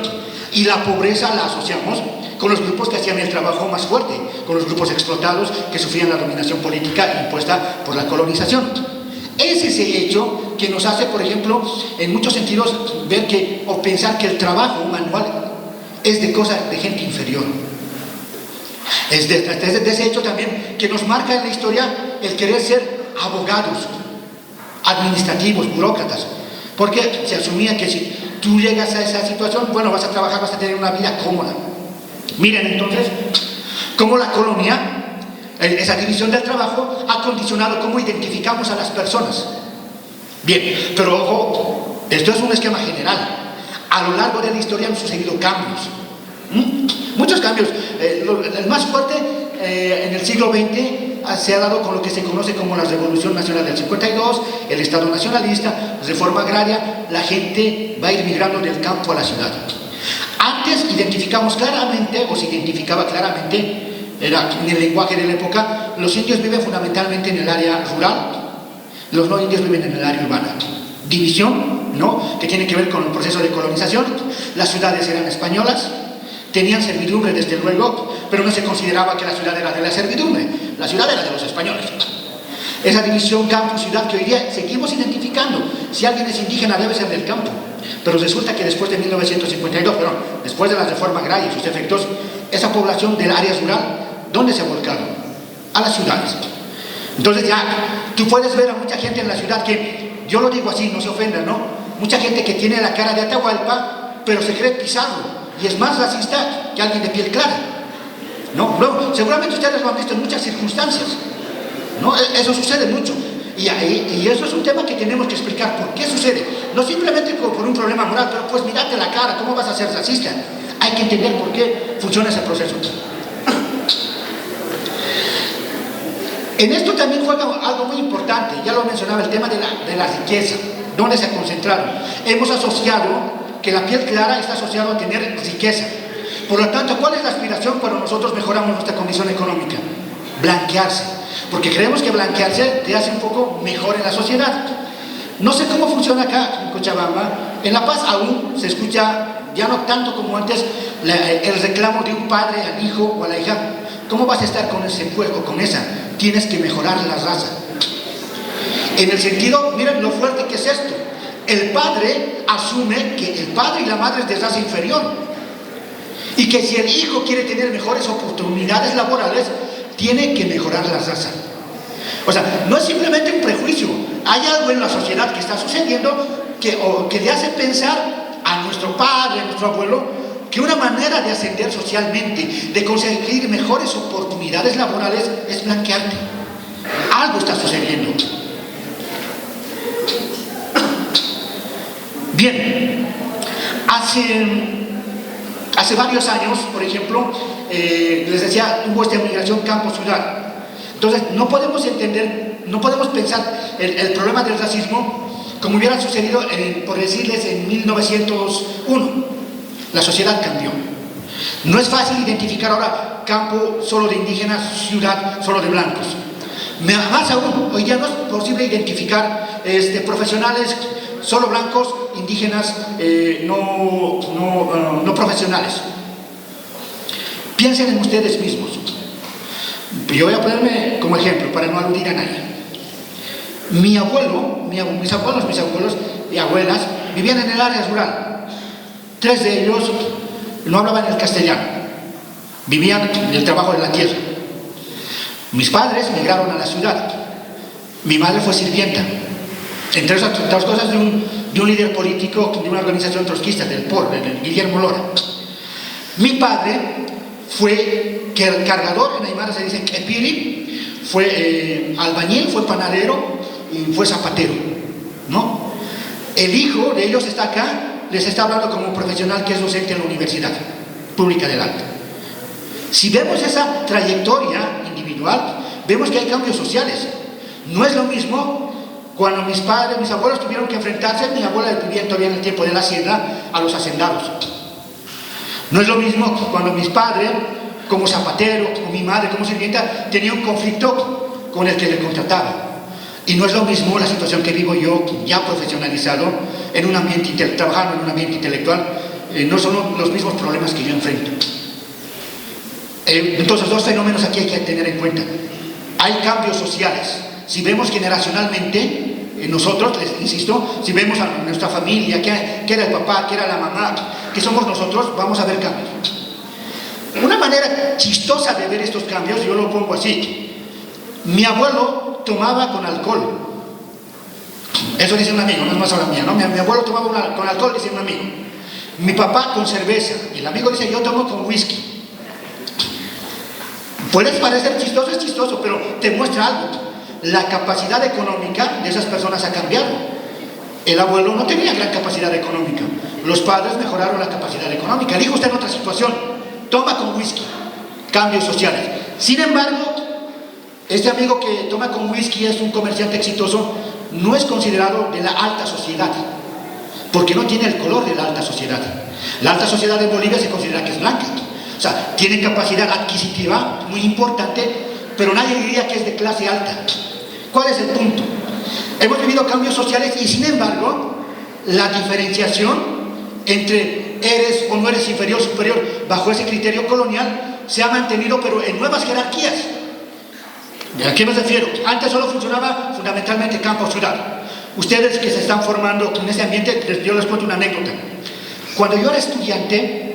y la pobreza la asociamos con los grupos que hacían el trabajo más fuerte, con los grupos explotados que sufrían la dominación política impuesta por la colonización. Es ese hecho que nos hace, por ejemplo, en muchos sentidos ver que, o pensar que el trabajo manual es de cosas de gente inferior. Es de ese hecho también que nos marca en la historia el querer ser abogados, administrativos, burócratas, porque se asumía que si tú llegas a esa situación, bueno, vas a trabajar, vas a tener una vida cómoda. Miren entonces cómo la colonia, esa división del trabajo, ha condicionado cómo identificamos a las personas. Bien, pero ojo, esto es un esquema general. A lo largo de la historia han sucedido cambios. Muchos cambios. El más fuerte en el siglo XX se ha dado con lo que se conoce como la Revolución Nacional del 52, el Estado nacionalista, reforma agraria, la gente va a ir migrando del campo a la ciudad. Antes identificamos claramente, o se identificaba claramente, era en el lenguaje de la época, los indios viven fundamentalmente en el área rural, los no indios viven en el área urbana. División, ¿no?, que tiene que ver con el proceso de colonización. Las ciudades eran españolas, tenían servidumbre desde luego, pero no se consideraba que la ciudad era de la servidumbre, la ciudad era de los españoles. Esa división campo-ciudad que hoy día seguimos identificando. Si alguien es indígena debe ser del campo, pero resulta que después de 1952, después de la reforma agraria y sus efectos, esa población del área rural, ¿dónde se ha volcado? A las ciudades. Entonces ya, tú puedes ver a mucha gente en la ciudad que, yo lo digo así, no se ofenda, ¿no? Mucha gente que tiene la cara de Atahualpa, pero se cree Pizarro, y es más racista que alguien de piel clara, ¿no? Luego, seguramente ustedes lo han visto en muchas circunstancias, ¿no? Eso sucede mucho, y eso es un tema que tenemos que explicar, ¿por qué sucede? No simplemente por un problema moral, pero pues mirate la cara, ¿cómo vas a ser racista? Hay que entender por qué funciona ese proceso. En esto también juega algo muy importante, ya lo mencionaba, el tema de la riqueza, ¿dónde se ha concentrado? Hemos asociado que la piel clara está asociada a tener riqueza. Por lo tanto, ¿cuál es la aspiración cuando nosotros mejoramos nuestra condición económica? Blanquearse, porque creemos que blanquearse te hace un poco mejor en la sociedad. No sé cómo funciona acá en Cochabamba, en La Paz aún se escucha, ya no tanto como antes, el reclamo de un padre al hijo o a la hija. ¿Cómo vas a estar con ese juego, con esa? Tienes que mejorar la raza. En el sentido, miren lo fuerte que es esto. El padre asume que el padre y la madre es de raza inferior. Y que si el hijo quiere tener mejores oportunidades laborales, tiene que mejorar la raza. O sea, no es simplemente un prejuicio. Hay algo en la sociedad que está sucediendo que le hace pensar a nuestro padre, a nuestro abuelo, que una manera de ascender socialmente, de conseguir mejores oportunidades laborales, es blanquearte. Algo está sucediendo. Bien, hace varios años, por ejemplo, les decía, hubo esta migración campo-ciudad. Entonces, no podemos entender, no podemos pensar el problema del racismo como hubiera sucedido, por decirles, en 1901. La sociedad cambió. No es fácil identificar ahora campo solo de indígenas, ciudad solo de blancos. Más aún, hoy ya no es posible identificar profesionales solo blancos, indígenas no profesionales. Piensen en ustedes mismos. Yo voy a ponerme como ejemplo para no aludir a nadie. Mis abuelos y abuelas vivían en el área rural. 3 de ellos no hablaban el castellano, vivían del trabajo de la tierra. Mis padres migraron a la ciudad. Mi madre fue sirvienta, entre otras cosas de un líder político de una organización trotskista, del POR, de Guillermo Lora. Mi padre fue cargador, en Aymara se dice kepiri, fue albañil, fue panadero y fue zapatero, ¿no? El hijo de ellos está acá. Les está hablando como un profesional que es docente en la Universidad Pública del Alto. Si vemos esa trayectoria individual, vemos que hay cambios sociales. No es lo mismo cuando mis padres, mis abuelos tuvieron que enfrentarse, mi abuela vivía todavía en el tiempo de la hacienda, a los hacendados. No es lo mismo cuando mis padres, como zapatero, o mi madre como sirvienta, tenía un conflicto con el que le contrataba. Y no es lo mismo la situación que vivo yo, ya profesionalizado, en un ambiente trabajando en un ambiente intelectual, no son los mismos problemas que yo enfrento. Entonces, 2 fenómenos aquí hay que tener en cuenta. Hay cambios sociales. Si vemos generacionalmente, nosotros, les insisto, si vemos a nuestra familia, que era el papá, que era la mamá, que somos nosotros, vamos a ver cambios. Una manera chistosa de ver estos cambios, yo lo pongo así. Mi abuelo tomaba con alcohol. Eso dice un amigo, no es más obra mía, ¿no? Mi abuelo tomaba con alcohol, dice un amigo. Mi papá con cerveza. Y el amigo dice, yo tomo con whisky. Puede parecer chistoso, es chistoso, pero te muestra algo. La capacidad económica de esas personas ha cambiado. El abuelo no tenía gran capacidad económica. Los padres mejoraron la capacidad económica. El hijo está en otra situación. Toma con whisky. Cambios sociales. Sin embargo, Este amigo que toma con whisky es un comerciante exitoso, no es considerado de la alta sociedad, porque no tiene el color de la alta sociedad. La alta sociedad de Bolivia se considera que es blanca, o sea, tiene capacidad adquisitiva muy importante, pero nadie diría que es de clase alta. ¿Cuál es el punto? Hemos vivido cambios sociales y sin embargo, la diferenciación entre eres o no eres inferior o superior bajo ese criterio colonial se ha mantenido, pero en nuevas jerarquías. ¿A qué me refiero? Antes solo funcionaba fundamentalmente campo-ciudad. Ustedes que se están formando en ese ambiente, yo les cuento una anécdota. Cuando yo era estudiante,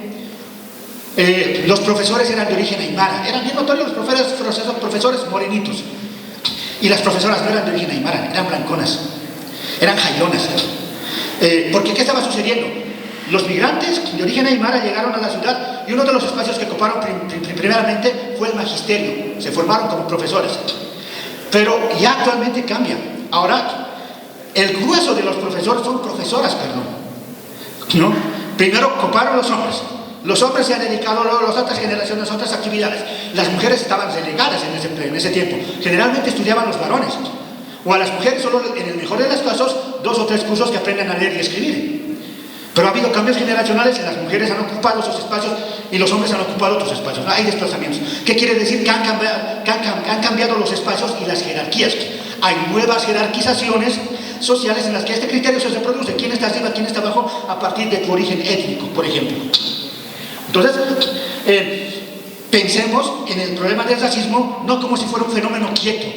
los profesores eran de origen aymara. Eran bien notorios los profesores morenitos. Y las profesoras no eran de origen aymara, eran blanconas, eran jailonas. Porque ¿qué estaba sucediendo? Los migrantes de origen aymara llegaron a la ciudad y uno de los espacios que ocuparon primeramente fue el magisterio. Se formaron como profesores. Pero ya actualmente cambia. Ahora, el grueso de los profesores son profesoras, perdón. ¿No? Primero ocuparon los hombres. Los hombres se han dedicado a las otras generaciones, a otras actividades. Las mujeres estaban relegadas en ese tiempo. Generalmente estudiaban los varones. O a las mujeres solo, en el mejor de los casos, 2 o 3 cursos que aprendan a leer y escribir. Pero ha habido cambios generacionales y las mujeres han ocupado esos espacios y los hombres han ocupado otros espacios. Hay desplazamientos. ¿Qué quiere decir? Que han cambiado los espacios y las jerarquías. Hay nuevas jerarquizaciones sociales en las que este criterio se reproduce. ¿Quién está arriba, quién está abajo? A partir de tu origen étnico, por ejemplo. Entonces, pensemos en el problema del racismo no como si fuera un fenómeno quieto.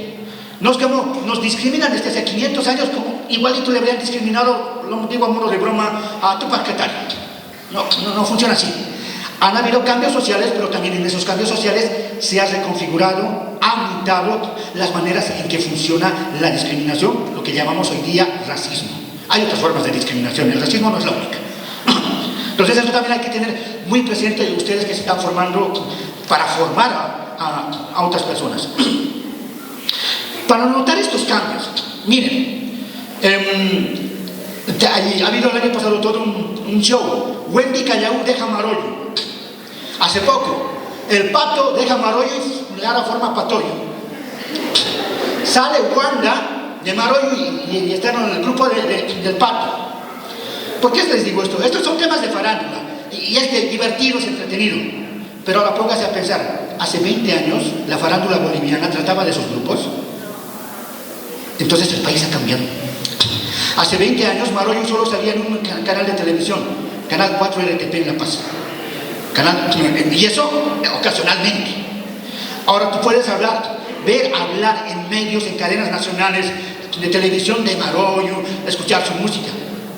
No es como nos discriminan desde hace 500 años, como igualito le habrían discriminado, lo digo a modo de broma, a Tupac Katari. No funciona así. Han habido cambios sociales, pero también en esos cambios sociales se ha reconfigurado, ha mutado las maneras en que funciona la discriminación, lo que llamamos hoy día racismo. Hay otras formas de discriminación, el racismo no es la única. Entonces eso también hay que tener muy presente de ustedes que se están formando para formar a otras personas. Para notar estos cambios, miren, ha habido el año pasado todo un show. Wendy Callao deja Marollo. Hace poco, el pato deja Marollo y le da la forma patoyo. Sale Wanda de Marollo y está en el grupo del pato. ¿Por qué les digo esto? Estos son temas de farándula y es de divertido, es entretenido. Pero ahora póngase a pensar, hace 20 años la farándula boliviana trataba de esos grupos. Entonces el país ha cambiado. Hace 20 años Marollo solo salía en un canal de televisión, Canal 4 RTP en La Paz. Y eso ocasionalmente. Ahora tú puedes hablar en medios, en cadenas nacionales de televisión de Marollo, escuchar su música.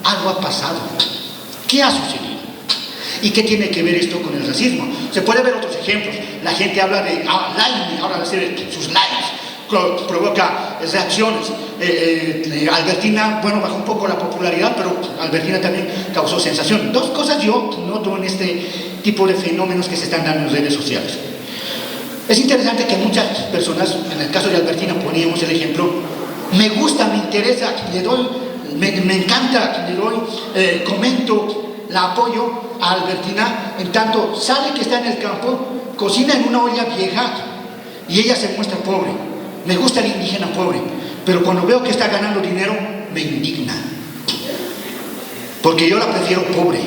Algo ha pasado. ¿Qué ha sucedido? ¿Y qué tiene que ver esto con el racismo? Se puede ver otros ejemplos. La gente habla de Laine, ahora de sus likes, provoca reacciones. Albertina, bueno, bajó un poco la popularidad, pero Albertina también causó sensación. 2 cosas yo noto en este tipo de fenómenos que se están dando en redes sociales. Es interesante que muchas personas, en el caso de Albertina poníamos el ejemplo, me gusta, me interesa, le doy, me encanta, le doy, comento, la apoyo a Albertina, en tanto sale que está en el campo, cocina en una olla vieja y ella se muestra pobre. Me gusta el indígena pobre, pero cuando veo que está ganando dinero, me indigna. Porque yo la prefiero pobre.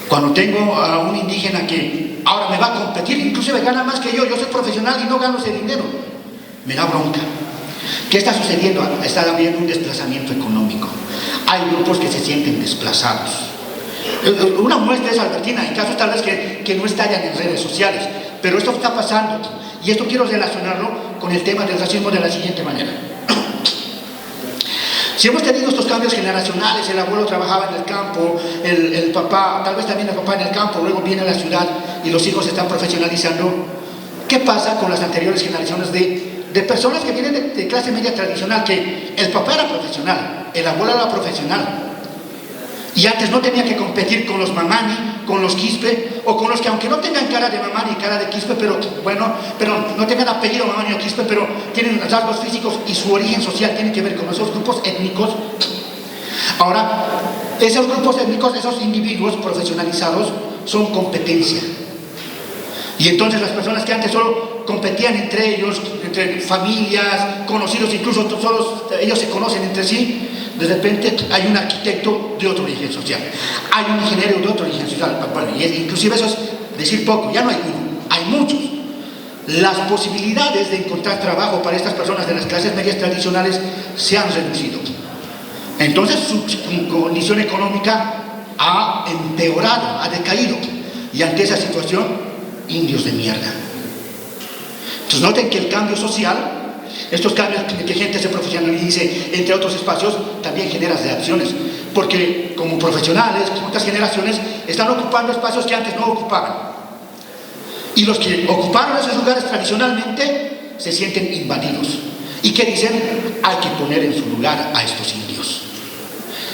Cuando tengo a un indígena que ahora me va a competir, inclusive gana más que yo soy profesional y no gano ese dinero, me da bronca. ¿Qué está sucediendo? Está habiendo un desplazamiento económico. Hay grupos que se sienten desplazados. Una muestra es Albertina, en casos tal vez que no estallan en redes sociales, pero esto está pasando y esto quiero relacionarlo con el tema del racismo de la siguiente manera. Si hemos tenido estos cambios generacionales, el abuelo trabajaba en el campo, el papá, tal vez también el papá en el campo, luego viene a la ciudad y los hijos se están profesionalizando, ¿qué pasa con las anteriores generaciones de personas que vienen de clase media tradicional? Que el papá era profesional, el abuelo era profesional. Y antes no tenía que competir con los mamani, con los quispe, o con los que aunque no tengan cara de mamani y cara de quispe, pero no tengan apellido mamani o quispe, pero tienen rasgos físicos y su origen social tiene que ver con esos grupos étnicos. Ahora, esos grupos étnicos, esos individuos profesionalizados son competencia. Y entonces las personas que antes solo competían entre ellos, entre familias, conocidos, incluso solo ellos se conocen entre sí, de repente hay un arquitecto de otro origen social, hay un ingeniero de otro origen social, y inclusive eso es decir poco, ya no hay uno, hay muchos. Las posibilidades de encontrar trabajo para estas personas de las clases medias tradicionales se han reducido. Entonces su condición económica ha empeorado, ha decaído, y ante esa situación, indios de mierda. Entonces noten que el cambio social, estos cambios que gente se profesionalice entre otros espacios, también genera reacciones, porque como profesionales, como otras generaciones, están ocupando espacios que antes no ocupaban, y los que ocuparon esos lugares tradicionalmente se sienten invadidos. ¿Y qué dicen? Hay que poner en su lugar a estos indios,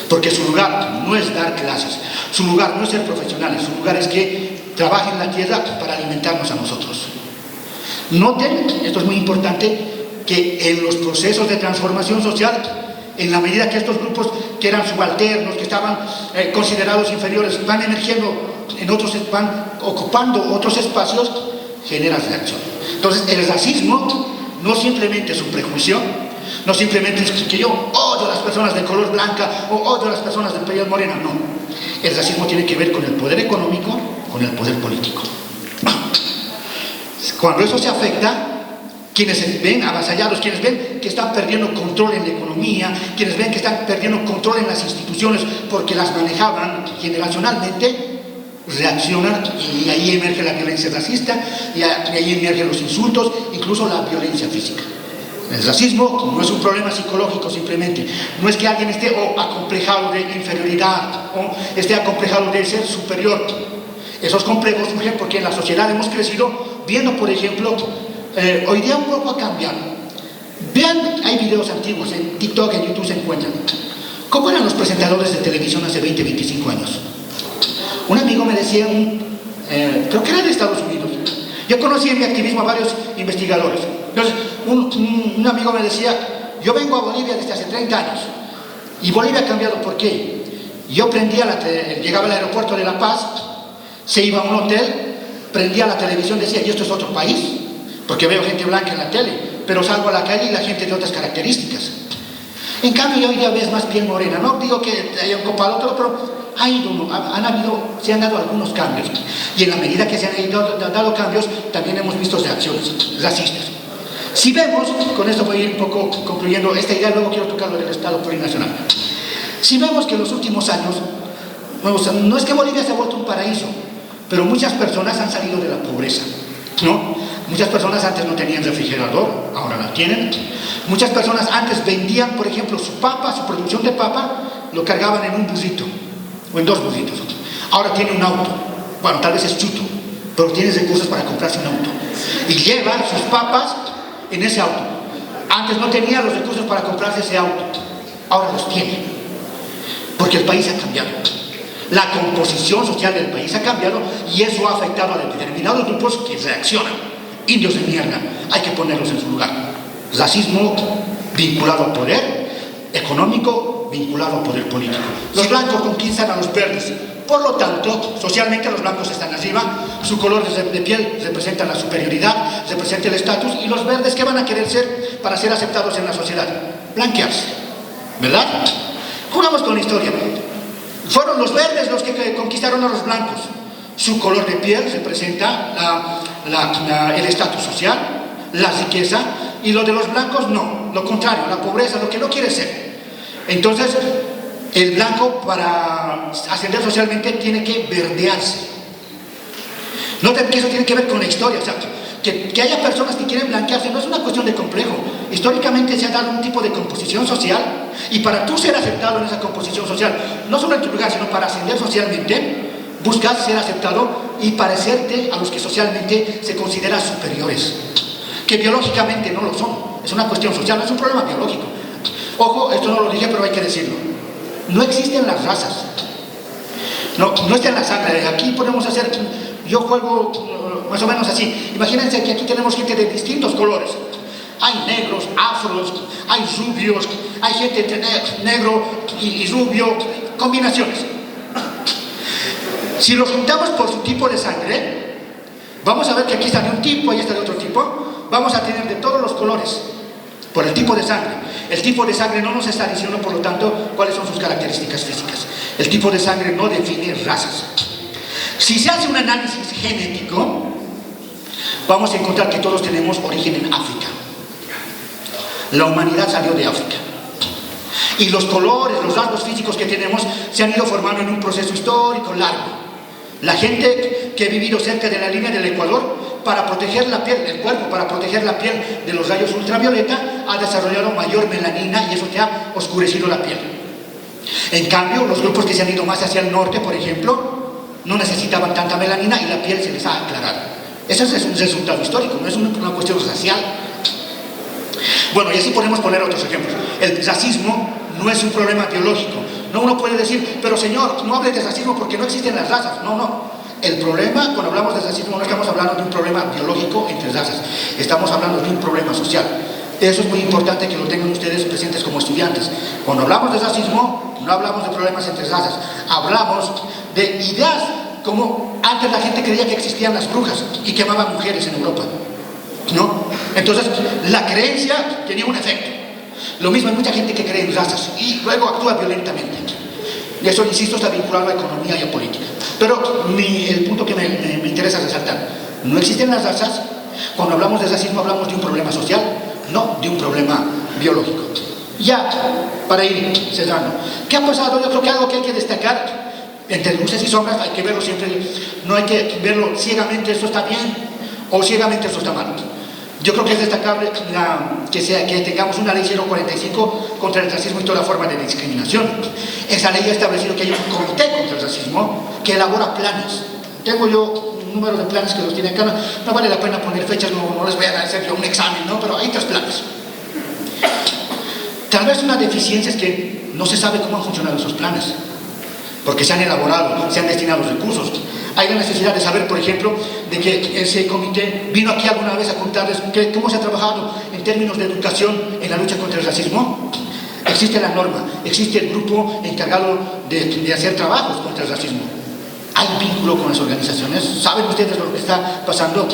porque su lugar no es dar clases, su lugar no es ser profesionales, su lugar es que trabajen la tierra para alimentarnos a nosotros. Noten, esto es muy importante, que en los procesos de transformación social, en la medida que estos grupos que eran subalternos, que estaban considerados inferiores, van emergiendo en otros, van ocupando otros espacios, generan reacción. Entonces el racismo no simplemente es un prejuicio, no simplemente es que yo odio a las personas de color blanca o odio a las personas de piel morena, no. El racismo tiene que ver con el poder económico, con el poder político. Cuando eso se afecta, quienes se ven avasallados, quienes ven que están perdiendo control en la economía, quienes ven que están perdiendo control en las instituciones porque las manejaban generacionalmente, reaccionan, y ahí emerge la violencia racista, y ahí emergen los insultos, incluso la violencia física. El racismo no es un problema psicológico simplemente, no es que alguien esté acomplejado de inferioridad o esté acomplejado de ser superior. Esos complejos surgen porque en la sociedad hemos crecido viendo, por ejemplo, hoy día un poco ha cambiado. Vean, hay videos antiguos, en TikTok, en YouTube se encuentran. ¿Cómo eran los presentadores de televisión hace 20, 25 años? Un amigo me decía, creo que era de Estados Unidos. Yo conocí en mi activismo a varios investigadores. Entonces, un amigo me decía, yo vengo a Bolivia desde hace 30 años. Y Bolivia ha cambiado, ¿por qué? Yo llegaba al aeropuerto de La Paz, se iba a un hotel, prendía la televisión, decía, ¿y esto es otro país? Porque veo gente blanca en la tele, pero salgo a la calle y la gente de otras características. En cambio, hoy día ves más piel morena. No digo que haya ocupado otro, pero se han dado algunos cambios. Y en la medida que se han dado cambios, también hemos visto reacciones racistas. Si vemos, con esto voy a ir un poco concluyendo esta idea, luego quiero tocar lo del Estado plurinacional. Si vemos que en los últimos años, no es que Bolivia se ha vuelto un paraíso, pero muchas personas han salido de la pobreza, ¿no? Muchas personas antes no tenían refrigerador, ahora la tienen. Muchas personas antes vendían, por ejemplo, su papa, su producción de papa, lo cargaban en un busito, o en 2 busitos. Ahora tiene un auto, bueno, tal vez es chuto, pero tiene recursos para comprarse un auto. Y lleva sus papas en ese auto. Antes no tenía los recursos para comprarse ese auto, ahora los tiene, porque el país ha cambiado. La composición social del país ha cambiado y eso ha afectado a determinados grupos que reaccionan. Indios de mierda, hay que ponerlos en su lugar. Racismo vinculado al poder económico, vinculado al poder político. Los blancos conquistan a los verdes, por lo tanto, socialmente los blancos están arriba, su color de piel representa la superioridad, representa el estatus, y los verdes, ¿qué van a querer ser para ser aceptados en la sociedad? Blanquearse, ¿verdad? Jugamos con la historia. Fueron los verdes los que conquistaron a los blancos. Su color de piel representa el estatus social, la riqueza, y lo de los blancos no, lo contrario, la pobreza, lo que no quiere ser. Entonces, el blanco para ascender socialmente tiene que verdearse. Noten que eso tiene que ver con la historia, o sea, que haya personas que quieren blanquearse no es una cuestión de complejo. Históricamente se ha dado un tipo de composición social, y para tú ser aceptado en esa composición social, no solo en tu lugar, sino para ascender socialmente, buscas ser aceptado y parecerte a los que socialmente se consideran superiores, que biológicamente no lo son. Es una cuestión social, no es un problema biológico. Ojo, esto no lo dije, pero hay que decirlo. No existen las razas, no está en la sangre. Aquí podemos hacer, yo juego más o menos así. Imagínense que aquí tenemos gente de distintos colores. Hay negros, afros, hay rubios, hay gente entre negro y rubio, combinaciones. Si los juntamos por su tipo de sangre, Vamos a ver que aquí está de un tipo y está de otro tipo. Vamos a tener de todos los colores, por el tipo de sangre. El tipo de sangre no nos está diciendo, por lo tanto, cuáles son sus características físicas. El tipo de sangre no define razas. Si se hace un análisis genético, vamos a encontrar que todos tenemos origen en África. La humanidad salió de África. Y los colores, los rasgos físicos que tenemos se han ido formando en un proceso histórico largo. La gente que ha vivido cerca de la línea del Ecuador, para proteger la piel, el cuerpo, para proteger la piel de los rayos ultravioleta, ha desarrollado mayor melanina y eso te ha oscurecido la piel. En cambio, los grupos que se han ido más hacia el norte, por ejemplo, no necesitaban tanta melanina y la piel se les ha aclarado. Ese es un resultado histórico, no es una cuestión racial. Bueno, y así podemos poner otros ejemplos. El racismo no es un problema biológico. No uno puede decir, pero señor, no hable de racismo porque no existen las razas. No, no. El problema, cuando hablamos de racismo, no estamos hablando de un problema biológico entre razas. Estamos hablando de un problema social. Eso es muy importante que lo tengan ustedes presentes como estudiantes. Cuando hablamos de racismo, no hablamos de problemas entre razas. Hablamos de ideas como antes la gente creía que existían las brujas y quemaban mujeres en Europa, ¿no? Entonces, la creencia tenía un efecto. Lo mismo hay mucha gente que cree en razas y luego actúa violentamente. Y eso, insisto, está vinculado a la economía y a política. Pero el punto que me interesa resaltar, no existen las razas. Cuando hablamos de racismo hablamos de un problema social, no de un problema biológico. Ya, para ir cerrando, ¿qué ha pasado? Yo creo que algo que hay que destacar, entre luces y sombras, hay que verlo siempre, no hay que verlo ciegamente, esto está bien, o ciegamente esto está mal. Yo creo que es destacable que tengamos una ley 045 contra el racismo y toda forma de discriminación. Esa ley ha establecido que hay un comité contra el racismo que elabora planes. Tengo yo un número de planes que los tiene acá, no vale la pena poner fechas, no les voy a hacer yo un examen, ¿no? Pero hay 3 planes. Tal vez una deficiencia es que no se sabe cómo han funcionado esos planes, porque se han elaborado, se han destinado recursos. Hay la necesidad de saber, por ejemplo, de que ese comité vino aquí alguna vez a contarles cómo se ha trabajado en términos de educación en la lucha contra el racismo. Existe la norma, existe el grupo encargado de hacer trabajos contra el racismo. Hay vínculo con las organizaciones. ¿Saben ustedes lo que está pasando?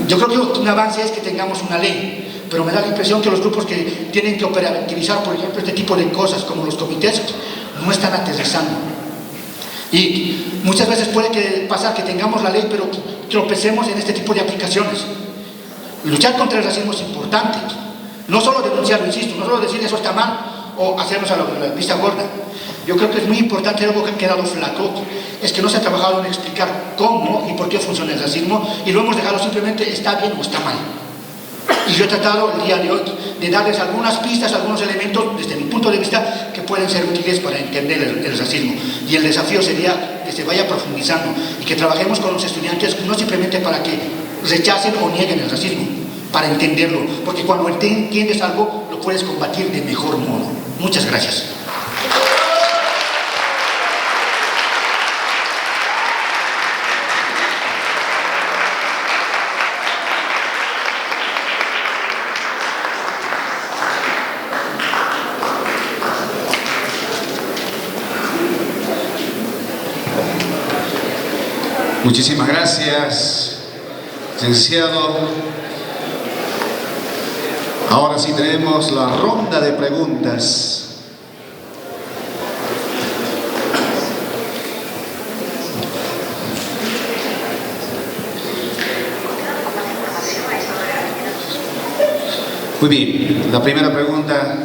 Yo creo que un avance es que tengamos una ley, pero me da la impresión que los grupos que tienen que operativizar, por ejemplo, este tipo de cosas como los comités, no están aterrizando. Y muchas veces puede pasar que tengamos la ley, pero tropecemos en este tipo de aplicaciones. Luchar contra el racismo es importante. No solo denunciarlo, insisto, no solo decir eso está mal o hacernos a la vista gorda. Yo creo que es muy importante, algo que ha quedado flaco, es que no se ha trabajado en explicar cómo y por qué funciona el racismo y lo hemos dejado simplemente está bien o está mal. Y yo he tratado el día de hoy de darles algunas pistas, algunos elementos, desde mi punto de vista, que pueden ser útiles para entender el racismo. Y el desafío sería que se vaya profundizando y que trabajemos con los estudiantes, no simplemente para que rechacen o nieguen el racismo, para entenderlo, porque cuando entiendes algo, lo puedes combatir de mejor modo. Muchas gracias. Muchísimas gracias, licenciado. Ahora sí tenemos la ronda de preguntas. Muy bien, la primera pregunta,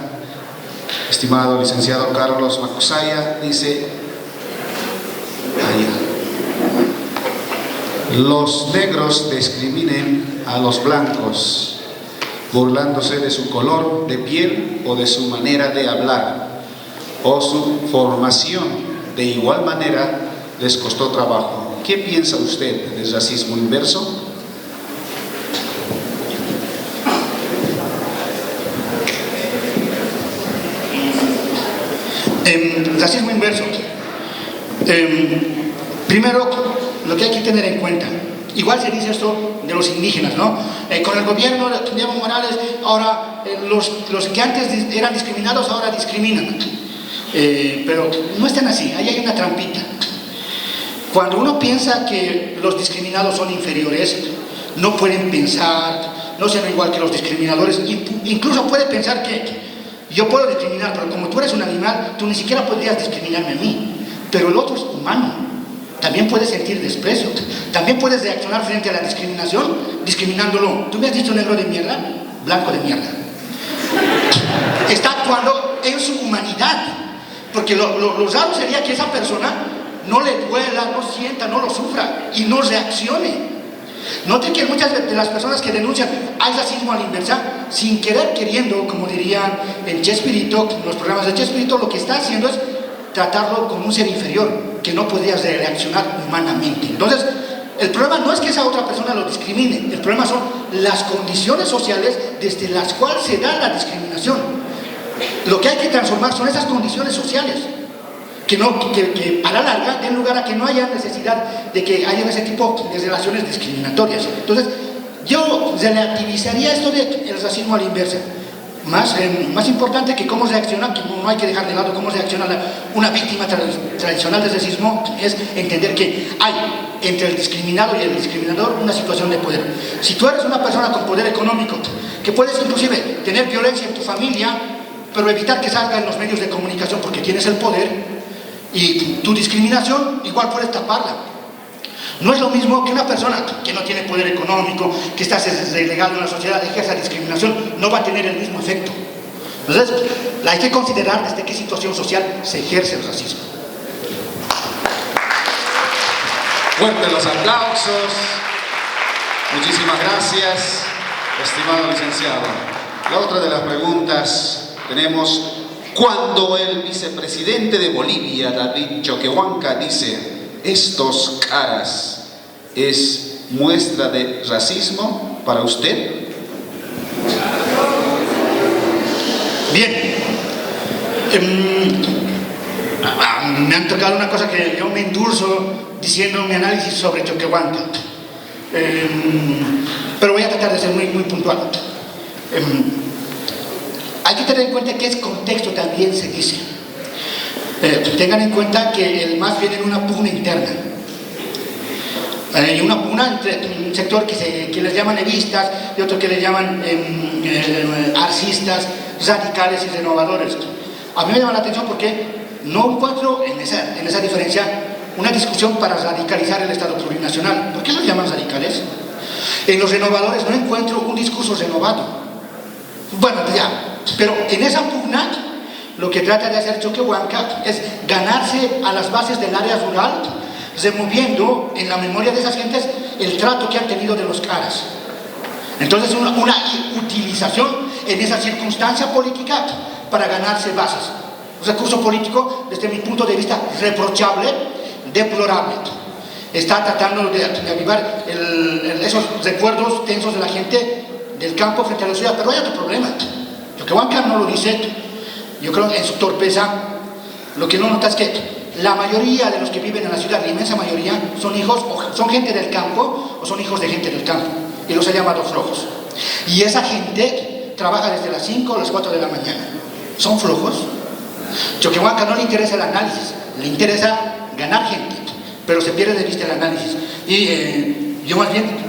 estimado licenciado Carlos Macusaya, dice: los negros discriminan a los blancos burlándose de su color de piel o de su manera de hablar o su formación. De igual manera les costó trabajo. ¿Qué piensa usted del racismo inverso? Racismo inverso. Primero, lo que hay que tener en cuenta, igual se dice esto de los indígenas, ¿no? Con el gobierno de Evo Morales, ahora los que antes eran discriminados ahora discriminan. Pero no están así, ahí hay una trampita. Cuando uno piensa que los discriminados son inferiores, no pueden pensar, no son igual que los discriminadores, incluso puede pensar que yo puedo discriminar, pero como tú eres un animal, tú ni siquiera podrías discriminarme a mí. Pero el otro es humano, también puede sentir desprecio, también puedes reaccionar frente a la discriminación, discriminándolo. ¿Tú me has dicho negro de mierda? Blanco de mierda. Está actuando en su humanidad, porque lo raro sería que esa persona no le duela, no sienta, no lo sufra y no reaccione. Noten que muchas de las personas que denuncian hay racismo a la inversa, sin querer queriendo, como dirían en Chespirito, los programas de Chespirito, lo que está haciendo es tratarlo como un ser inferior, que no podría reaccionar humanamente. Entonces, el problema no es que esa otra persona lo discrimine, el problema son las condiciones sociales desde las cuales se da la discriminación. Lo que hay que transformar son esas condiciones sociales, que a la larga den lugar a que no haya necesidad de que haya ese tipo de relaciones discriminatorias. Entonces, yo relativizaría esto del racismo a la inversa. Más importante que cómo reacciona, que no hay que dejar de lado cómo reacciona una víctima tradicional del racismo, es entender que hay entre el discriminado y el discriminador una situación de poder. Si tú eres una persona con poder económico, que puedes inclusive tener violencia en tu familia, pero evitar que salga en los medios de comunicación porque tienes el poder, y tu discriminación igual puedes taparla. No es lo mismo que una persona que no tiene poder económico, que está relegado en la sociedad, ejerza discriminación, no va a tener el mismo efecto. Entonces, hay que considerar desde qué situación social se ejerce el racismo. Fuertes los aplausos. Muchísimas gracias, estimado licenciado. La otra de las preguntas tenemos: cuando el vicepresidente de Bolivia, David Choquehuanca, dice "estos caras", ¿es muestra de racismo para usted? Bien, me han tocado una cosa que yo me endulzo diciendo mi análisis sobre Choquehuanca, pero voy a tratar de ser muy puntual. Hay que tener en cuenta que ese contexto también se dice. Tengan en cuenta que el MAS viene en una pugna interna. Hay una pugna entre un sector que les llaman evistas y otro que les llaman arcistas, radicales y renovadores. A mí me llama la atención porque no encuentro en esa diferencia una discusión para radicalizar el Estado plurinacional. ¿Por qué los llaman radicales? En los renovadores no encuentro un discurso renovado. Bueno, ya. Pero en esa pugna, lo que trata de hacer Choquehuanca es ganarse a las bases del área rural, removiendo en la memoria de esas gentes el trato que han tenido de los caras. Entonces, una utilización en esa circunstancia política para ganarse bases. Un recurso político, desde mi punto de vista, reprochable, deplorable. Está tratando de avivar esos recuerdos tensos de la gente del campo frente a la ciudad. Pero hay otro problema. Choquehuanca no lo dice. Yo creo que en su torpeza lo que no nota es que la mayoría de los que viven en la ciudad, la inmensa mayoría, son hijos, o son gente del campo, o son hijos de gente del campo, y los ha llamado flojos. Y esa gente trabaja desde las 5 o las 4 de la mañana. ¿Son flojos? Choquehuanca no le interesa el análisis, le interesa ganar gente, pero se pierde de vista el análisis. Y yo más bien,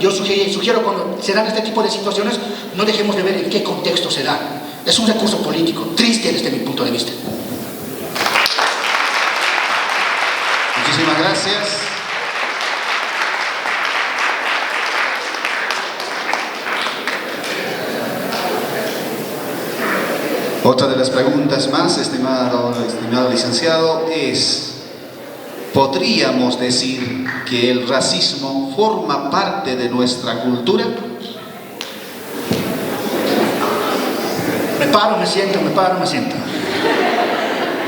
sugiero cuando se dan este tipo de situaciones, no dejemos de ver en qué contexto se da. Es un recurso político, triste desde mi punto de vista. Muchísimas gracias. Otra de las preguntas más, estimado licenciado, es: ¿podríamos decir que el racismo forma parte de nuestra cultura? Me paro, me siento.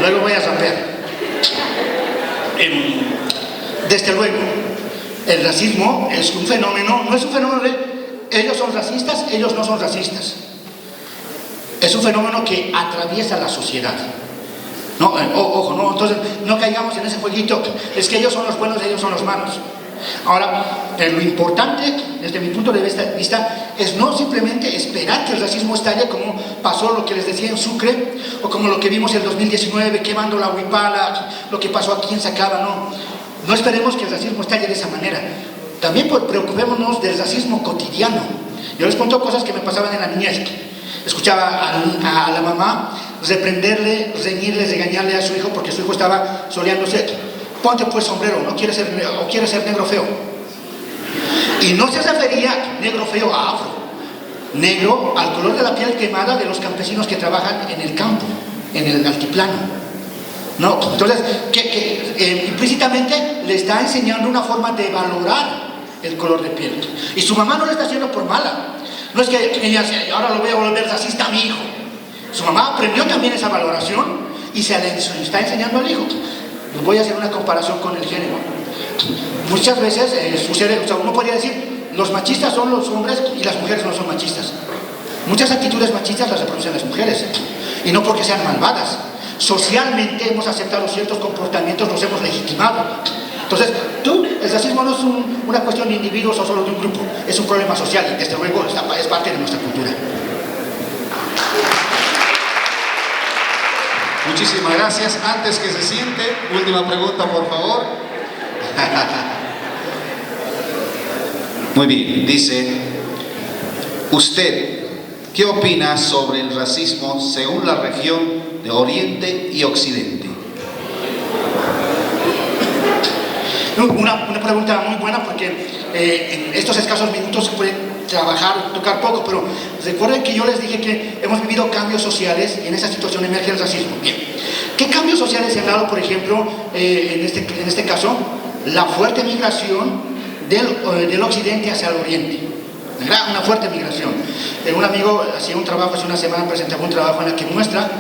Luego voy a rapear. Desde luego, el racismo es un fenómeno, no es un fenómeno de ellos son racistas, ellos no son racistas. Es un fenómeno que atraviesa la sociedad. No, ojo, no, entonces no caigamos en ese jueguito, es que ellos son los buenos, ellos son los malos. Ahora, lo importante, desde mi punto de vista, es no simplemente esperar que el racismo estalle, como pasó lo que les decía en Sucre, o como lo que vimos en 2019, quemando la huipala, lo que pasó aquí en Sacaba, no. no esperemos que el racismo estalle de esa manera. También preocupémonos del racismo cotidiano. Yo les cuento cosas que me pasaban en la niñez. Escuchaba a la mamá reprenderle, reñirle, regañarle a su hijo porque su hijo estaba soleándose. Ponte pues sombrero, no quieres ser, o quieres ser negro feo. Y no se refería negro feo a afro, negro al color de la piel quemada de los campesinos que trabajan en el campo, en el altiplano. No, entonces, implícitamente le está enseñando una forma de valorar el color de piel. Y su mamá no le está haciendo por mala. No es que ella ahora lo voy a volver racista a mi hijo. Su mamá aprendió también esa valoración y se le está enseñando al hijo. Voy a hacer una comparación con el género. Muchas veces sucede, o sea, uno podría decir, los machistas son los hombres y las mujeres no son machistas. Muchas actitudes machistas las reproducen las mujeres, y no porque sean malvadas. Socialmente hemos aceptado ciertos comportamientos, los hemos legitimado. Entonces, el racismo no es una cuestión de individuos o solo de un grupo, es un problema social y desde luego es parte de nuestra cultura. Muchísimas gracias. Antes que se siente, última pregunta, por favor. Muy bien, dice, ¿usted qué opina sobre el racismo según la región de Oriente y Occidente? Una pregunta muy buena porque en estos escasos minutos se puede tocar poco, pero recuerden que yo les dije que hemos vivido cambios sociales y en esa situación emerge el racismo. Bien, ¿qué cambios sociales se han dado, por ejemplo, en este caso? La fuerte migración del occidente hacia el oriente. Una fuerte migración. Un amigo hacía un trabajo, hace una semana presentaba un trabajo en el que muestra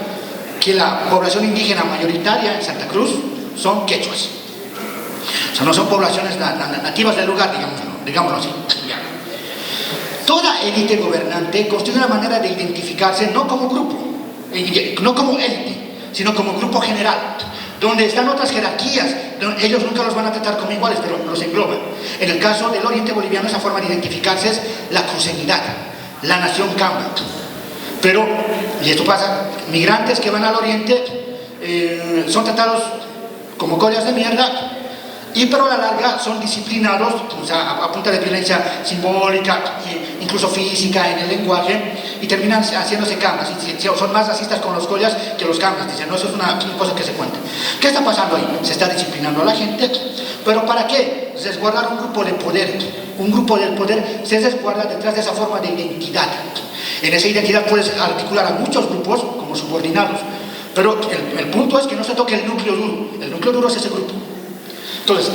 que la población indígena mayoritaria en Santa Cruz son quechuas. O sea, no son poblaciones nativas del lugar, digámoslo así. Toda élite gobernante construye una manera de identificarse no como grupo, no como élite, sino como grupo general, donde están otras jerarquías, donde ellos nunca los van a tratar como iguales, pero los engloban. En el caso del oriente boliviano, esa forma de identificarse es la cruceñidad, la nación camba. Pero, y esto pasa, migrantes que van al oriente son tratados como collas de mierda, pero a la larga son disciplinados, o sea, a punta de violencia simbólica, incluso física en el lenguaje, y terminan haciéndose cambas. Son más racistas con los collas que los cambas. Dicen, no, eso es una cosa que se cuenta. ¿Qué está pasando ahí? Se está disciplinando a la gente, pero ¿para qué? Resguardar un grupo de poder. Un grupo del poder se resguarda detrás de esa forma de identidad. En esa identidad puedes articular a muchos grupos como subordinados, pero el punto es que no se toque el núcleo duro. El núcleo duro es ese grupo. Entonces,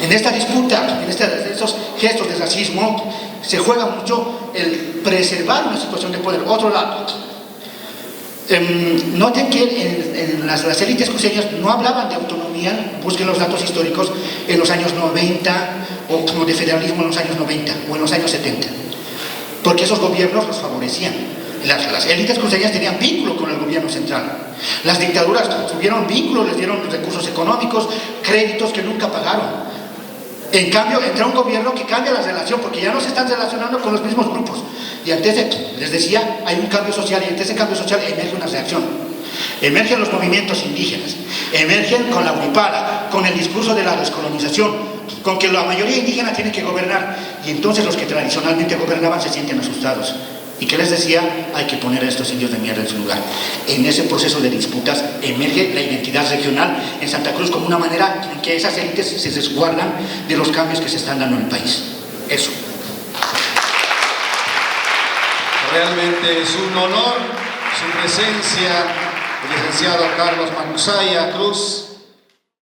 en esta disputa, en estos gestos de racismo, se juega mucho el preservar una situación de poder. Otro lado, noten que en las élites cruceñas no hablaban de autonomía, busquen los datos históricos, en los años 90, o como de federalismo en los años 90, o en los años 70, porque esos gobiernos los favorecían. Las élites cruceñas tenían vínculo con el gobierno central. Las dictaduras tuvieron vínculo, les dieron recursos económicos, créditos que nunca pagaron. En cambio, entra un gobierno que cambia la relación, porque ya no se están relacionando con los mismos grupos. Y antes, les decía, hay un cambio social, y ante ese cambio social emerge una reacción. Emergen los movimientos indígenas, emergen con la huipala, con el discurso de la descolonización, con que la mayoría indígena tiene que gobernar, y entonces los que tradicionalmente gobernaban se sienten asustados. ¿Y qué les decía? Hay que poner a estos indios de mierda en su lugar. En ese proceso de disputas emerge la identidad regional en Santa Cruz como una manera en que esas élites se resguardan de los cambios que se están dando en el país. Eso. Realmente es un honor su presencia, el licenciado Carlos Manuzaya Cruz.